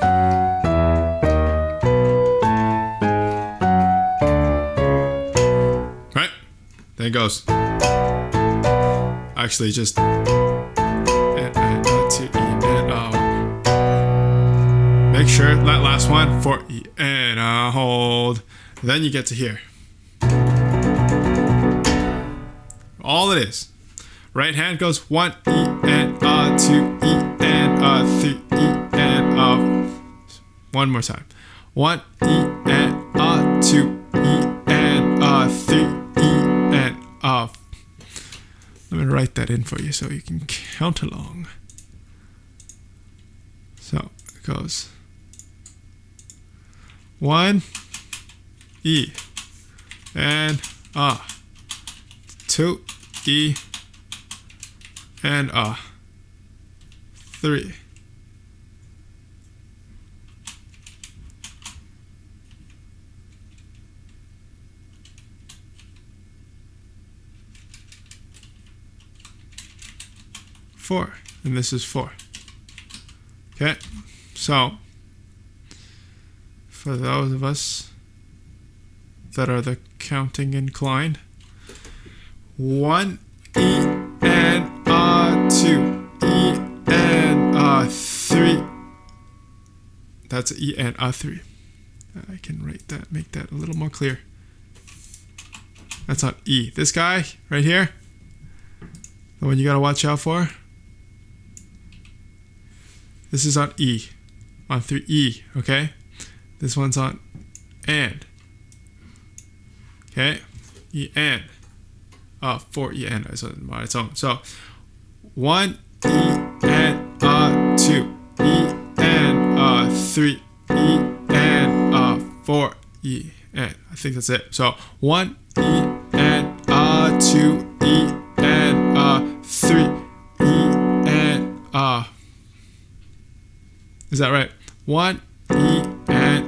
Then it goes. Actually, just and to E and make sure that last one for E and hold. Then you get to here. All it is. Right hand goes 1 E and 2 E and 3 E and one more time. 1 E and 2 E and 3 E and let me write that in for you so you can count along. So it goes 1 E and 2 E and 3. Four, and this is 4. Okay, so for those of us that are the counting inclined, 1 E and 2 E and 3. That's E and 3. I can write that, make that a little more clear. That's on E. This guy right here, the one you gotta watch out for. This is on E, on 3E, okay? This one's on and, okay? E and, 4 E and is on its own. So 1 E and 2 E and 3 E and 4 E and. I think that's it. So 1 E and 2 E and 3 E and is that right? 1 E and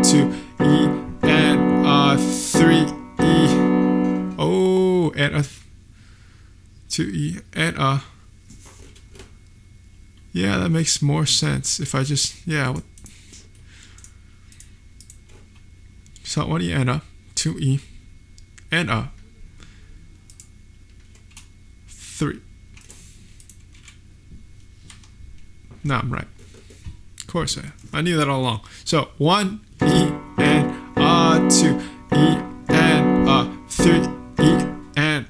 2 E and 3 E. Oh, and 2 E and yeah, that makes more sense if I just so 1 E and 2 E and 3. No, I'm right. Of course I knew that all along. So 1 E and 2 E and 3 E and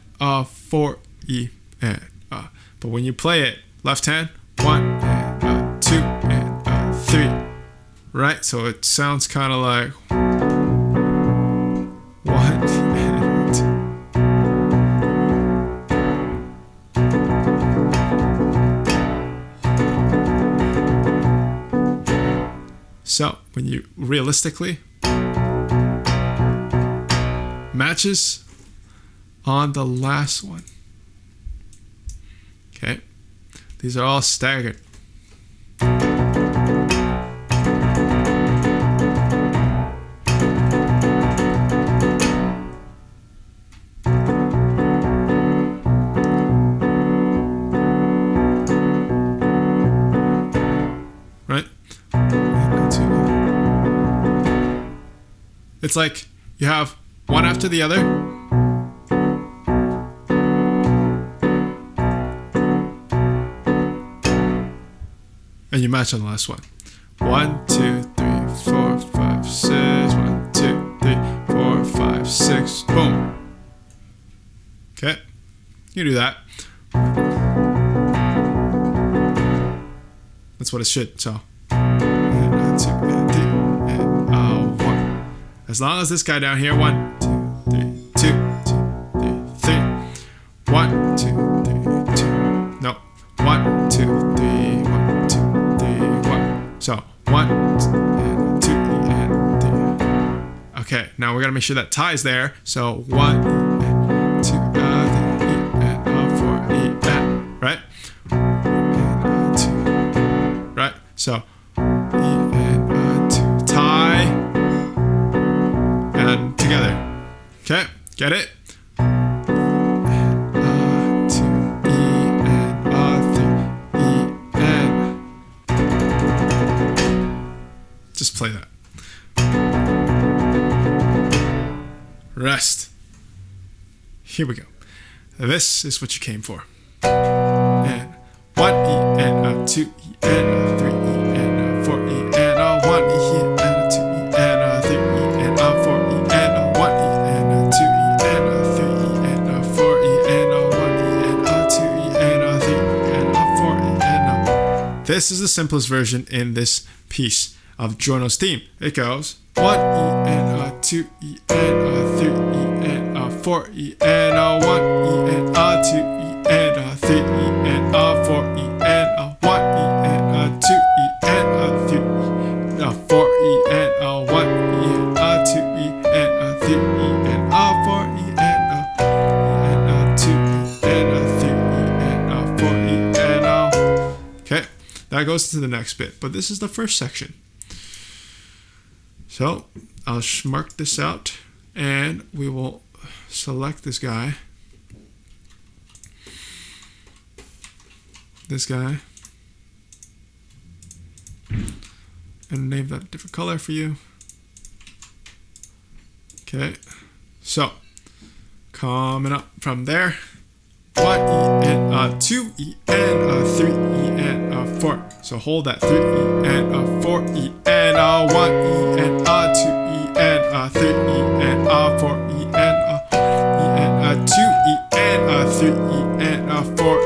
4 E and but when you play it left hand, 1 and 2 and 3, right? So it sounds kind of like 1 and 2. So when you realistically matches on the last one. Okay, these are all staggered. Right? It's like you have one after the other. And you match on the last one. 1, 2, 3, 4, 5, 6. 1, 2, 3, 4, 5, 6. Boom. Okay. You do that. That's what it should. So. And 2, and 3, and 1. As long as this guy down here, 1, 2, 3, 2, 2, 3, 3. 1, 2, 3, 2. No. 1, 2, 3, 1, 2, 3, 1. So 1 and 2 and 3. Okay, now we're gonna make sure that ties there. So 1 and 2 and 4 and right? And 2. Right? So and 2 tie and together. Okay, get it? Just play that. Rest. here we go. This is what you came for. And 1 E and a 2 E and a 3 E and a 4 E and a 1 E and a 2 E and a 3 E and a 4 E and a 1 E and a 2 E and a 3 E and a 4 E and a 1 E and a 2 E and a 3 E and a 4 E and a. This is the simplest version in this piece of Giorno's theme. It goes 1 E and a 2 E and a 3 E and a 4 E and a 1 E and a 2 E and a 3 E and a 4 E and a 1 E and a 2 E and a 3 E and a 4 E and a 1 E and a 2 E and a 3 E and a 4 E and a 2 E and a 3 E and a 4 E and a. Okay, that goes to the next bit, but this is the first section. So I'll mark this out and we will select this guy. This guy. And name that a different color for you. Okay. So coming up from there. 1 E and a 2 E and a 3 E and a 4. So hold that 3 E and a 4 E and a 1 E and a 2 E and a 3 E and a 4 E and a 2 E and a 3 E and a 4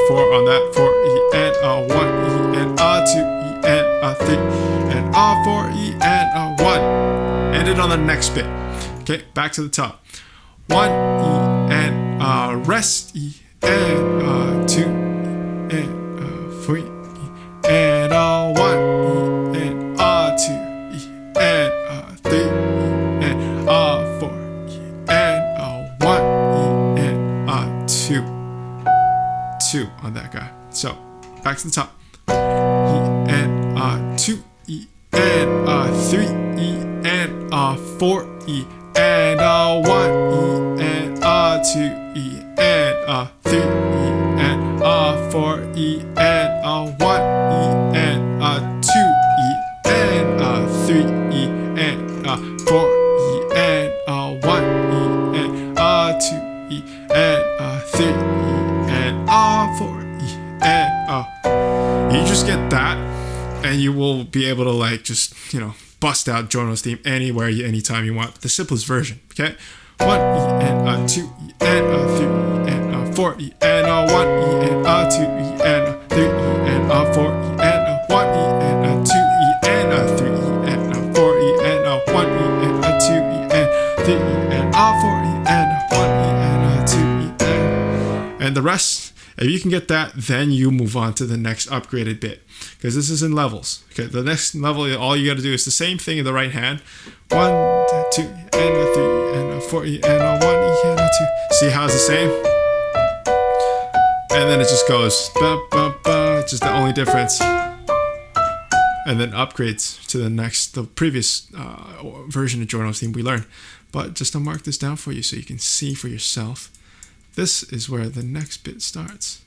4 on that 4 E and a 1 E and a 2 E and a 3 and a 4 E and a 1. End it on the next bit. Okay, back to the top. 1 E and a rest E and a 2 E and a 3 E and a 1 E and a 2 E and a 3 E and a 4 E and a 1 E and a 2. 2 on that guy. So back to the top. E and a 2 E and a 3 E and a 4 E and a 1 E and a 2 E and a 3 E and a 4 E and a 1 E and a 2 E and a 3 E and a 4 E and a 1 E and a 2 E and a 3 E and a 4 E and a. You just get that and you will be able to like just, bust out Giorno's theme anywhere, anytime you want. The simplest version, okay? 1 E and a 2 E and a 3 E and a 4 E and a 1 E and a 2 E and a 3 E and a 4 E and a 1 E and a 2 E and a 3 E and a 4 E and a 1 E and a 2 E and 3 E and a 4 E and a 1 E and a 2 E and the rest. If you can get that, then you move on to the next upgraded bit. Because this is in levels. Okay, the next level, all you got to do is the same thing in the right hand. 1, 2, and a 3, and a 4, and a 1, and a 2. See how it's the same? And then it just goes, just the only difference. And then upgrades to the previous version of Giorno's theme we learned. But just to mark this down for you so you can see for yourself. This is where the next bit starts.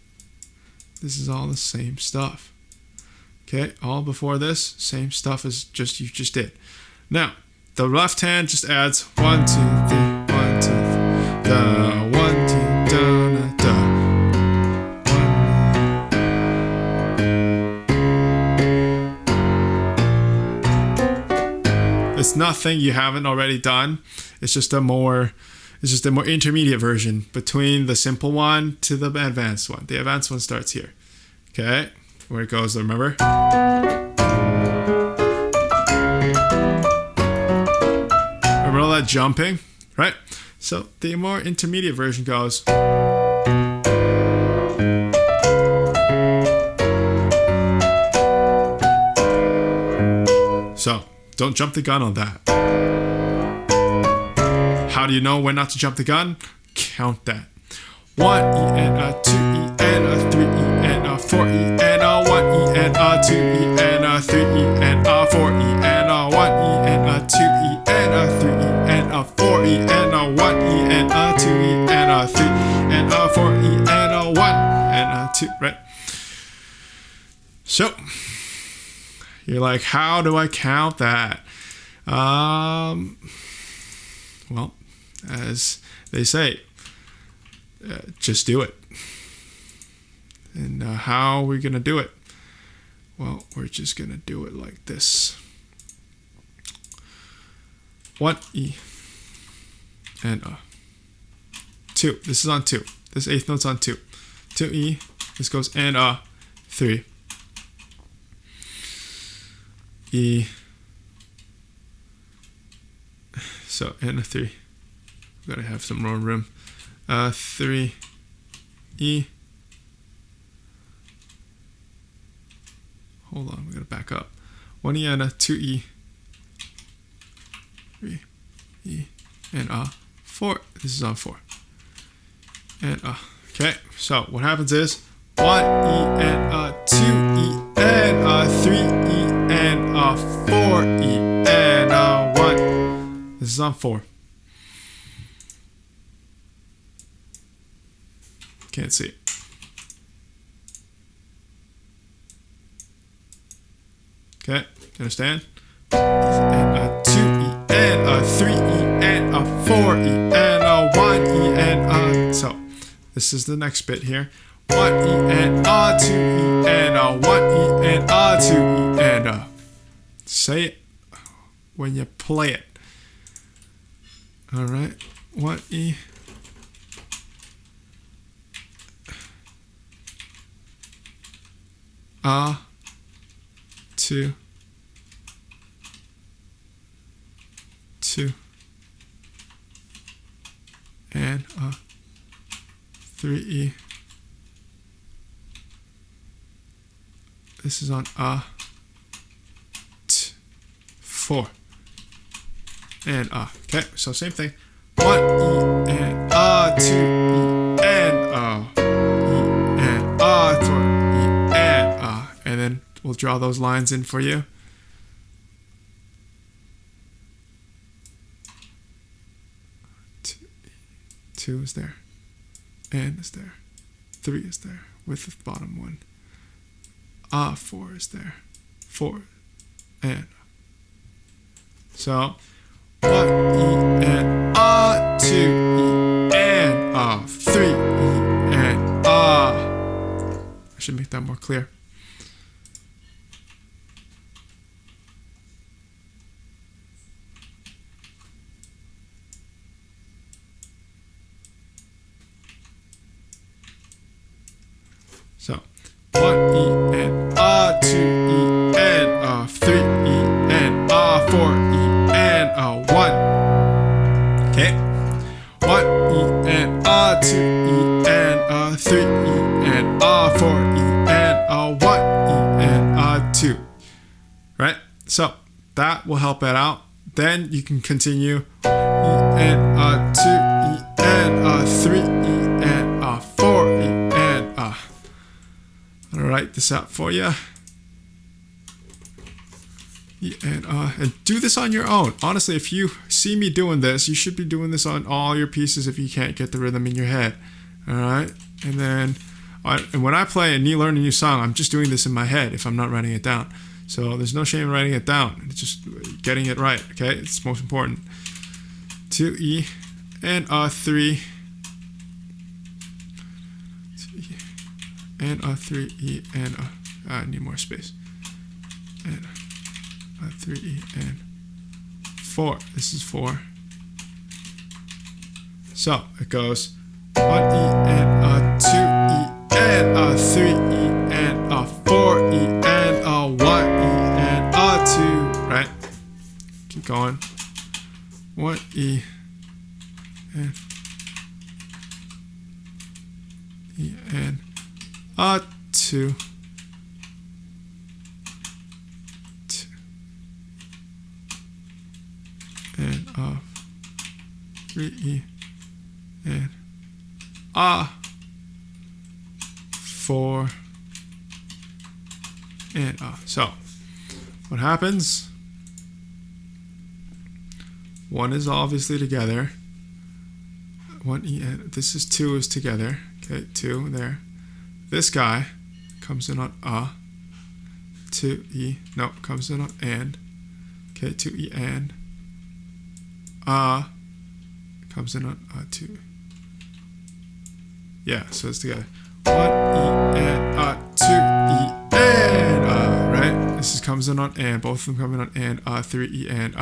This is all the same stuff. Okay, all before this, same stuff as you just did. Now, the left hand just adds 1, 2, 3, 1, 2, 3, da, 1, 2, da, da, da. It's nothing you haven't already done. It's just a more intermediate version between the simple one to the advanced one. The advanced one starts here. Okay, where it goes, remember? Remember all that jumping, right? So the more intermediate version goes. So don't jump the gun on that. How do you know when not to jump the gun? Count that. 1 E and a 2 E and a 3 E and a 4 E and a 1 E and a 2 E and a 3 E and a 4 E and a 1 E and a 2 E and a 3 E and a 4 E and a 1 E and a 2 E and a 3 and a 4 E and a 1 and a 2, right? So you're like, how do I count that? Well, as they say, just do it. And how are we going to do it? Well, we're just going to do it like this. 1 E and 2. This is on 2. This eighth note's on 2. 2 E. This goes and 3 E. So and a 3. We've got to have some more room. 3 E. Hold on, we got to back up. 1 E and a 2 E. 3 E and 4. This is on 4. And okay. So what happens is 1 E and 2 E and 3 E and 4 E and 1. This is on 4. Can't see it. Okay, understand? And 2 E and 3 E and 4 E and 1 E and so this is the next bit here. 1 E and 2 E and 1 E and 2 E and say it when you play it. All right, 1 E. 2 2 and 3 E. This is on 4 and okay, so same thing. 1 E and 2 E and E and 4 E and then we'll draw those lines in for you. Two is there, and is there, 3 is there with the bottom one. 4 is there, 4 and so 1 E and 2 E and 3 E and I should make that more clear. So 1 E and 2 E and 3 E and 4 E and 1. Okay. 1 E and 2 E and 3 E and 4 E and 1 E and 2. Right? So that will help it out. Then you can continue E and 2 E and 3 E and 4 E and I'll write this out for you. And do this on your own. Honestly, if you see me doing this, you should be doing this on all your pieces if you can't get the rhythm in your head. All right? And then and when I play and learn a new song, I'm just doing this in my head if I'm not writing it down. So there's no shame in writing it down. It's just getting it right, okay? It's most important. 2 E and 3 and 3 E and I need more space. And 3 E and 4. This is 4. So it goes 1 E and 2 E and 3 E and 4 E and 1 E and 2. Right? Keep going. 1 E and 2 and 3 E and 4 and so what happens? 1 is obviously together. 1 E and this is 2 is together. Okay, 2 there. This guy comes in on 2 E. No, comes in on and. Okay, 2 E and comes in on 2 Yeah, so it's together. 1 E and 2 E and right? This comes in on and, both of them come in on and 3 E and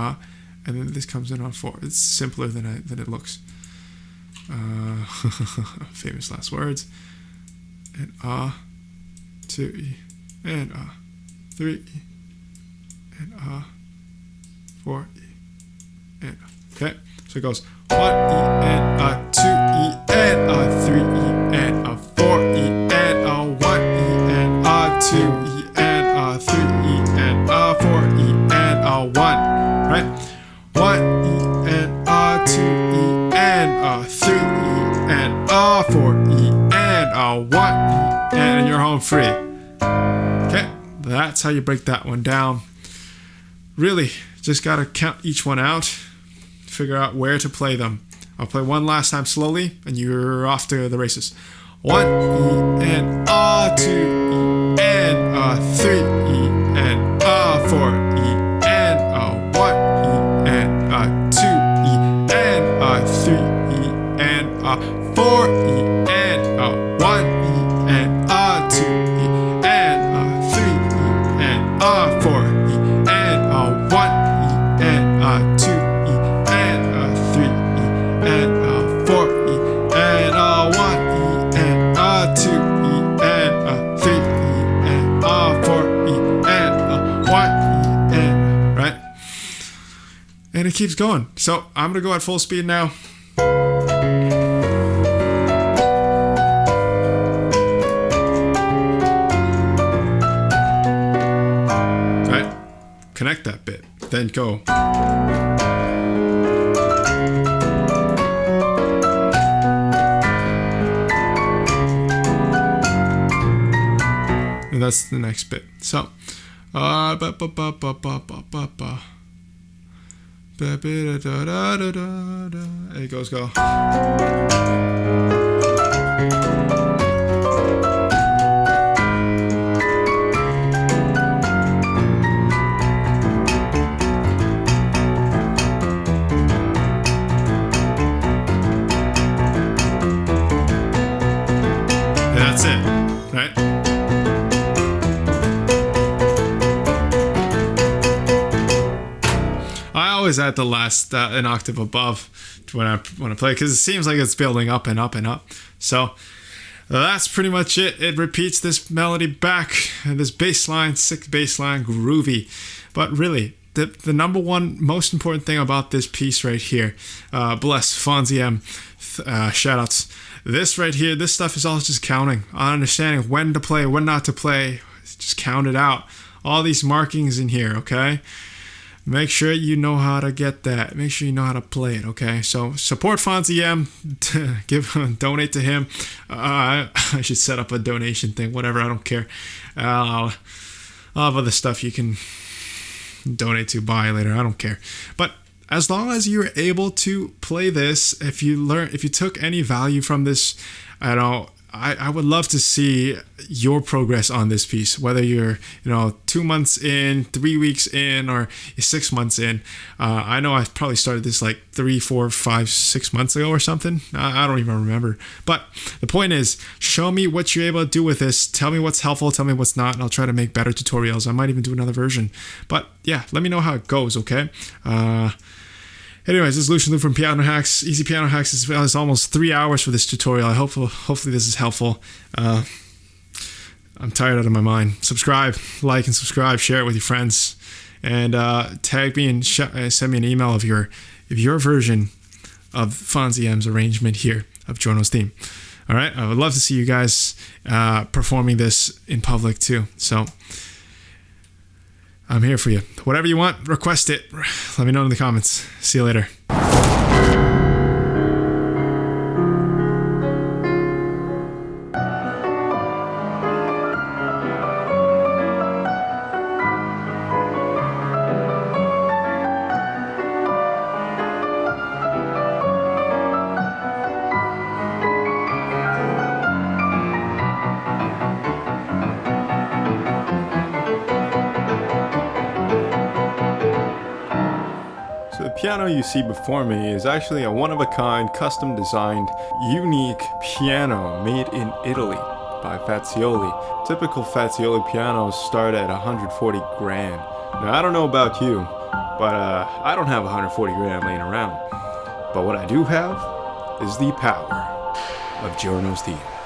then this comes in on 4. It's simpler than it looks. Famous last words. And 2 E and 3 E and 4 E and okay. So it goes 1 E and 2 E and 3 E and 4 E and 1 E and 2 E and 3 E and 4 E and 1. Right? 1 E and 2 E and 3 E and 4 E and 1 E and you're home free. Okay, that's how you break that one down. Really, just gotta count each one out, figure out where to play them. I'll play one last time slowly, and you're off to the races. 1 E and 2 E and 3 E and 4 E and 1 E and 2 E and 3 E and 4 E and 1 E and 2 E and 3 E and 4 E and 1 E and 2 E and 3 E and 4 E and 1 E and 2 E and 3 E and 4 E and 1 E and right? And it keeps going. So I'm gonna go at full speed now. Right? Connect that bit, then go. And that's the next bit. So, there it goes, go. And that's it, right? I always add the last an octave above when I play because it seems like it's building up and up and up. So that's pretty much it. It repeats this melody back and this bass line, sick bass line, groovy. But really, the number one most important thing about this piece right here, bless Fonzie M, shout outs. This right here, this stuff is all just counting, understanding when to play, when not to play. Just count it out. All these markings in here, okay? Make sure you know how to get that. Make sure you know how to play it, okay? So support Fonzie M. Donate to him. I should set up a donation thing. Whatever, I don't care. I'll have other stuff you can donate to, buy later. I don't care. But as long as you're able to play this, if you took any value from this, I would love to see your progress on this piece, whether you're 2 months in, 3 weeks in, or 6 months in. I know I probably started this like 3, 4, 5, 6 months ago or something. I don't even remember. But the point is, show me what you're able to do with this. Tell me what's helpful. Tell me what's not, and I'll try to make better tutorials. I might even do another version. But yeah, let me know how it goes, okay? Anyways, this is Lucian Lou from Piano Hacks. Easy Piano Hacks is almost 3 hours for this tutorial. Hopefully this is helpful. I'm tired out of my mind. Subscribe, like, and subscribe. Share it with your friends, and tag me and send me an email of your version of Fonzie M's arrangement here of Giorno's theme. All right, I would love to see you guys performing this in public too. So I'm here for you. Whatever you want, request it. Let me know in the comments. See you later. piano you see before me is actually a one-of-a-kind, custom-designed, unique piano made in Italy by Fazioli. Typical Fazioli pianos start at 140 grand. Now, I don't know about you, but I don't have 140 grand laying around. But what I do have is the power of Giorno's theme.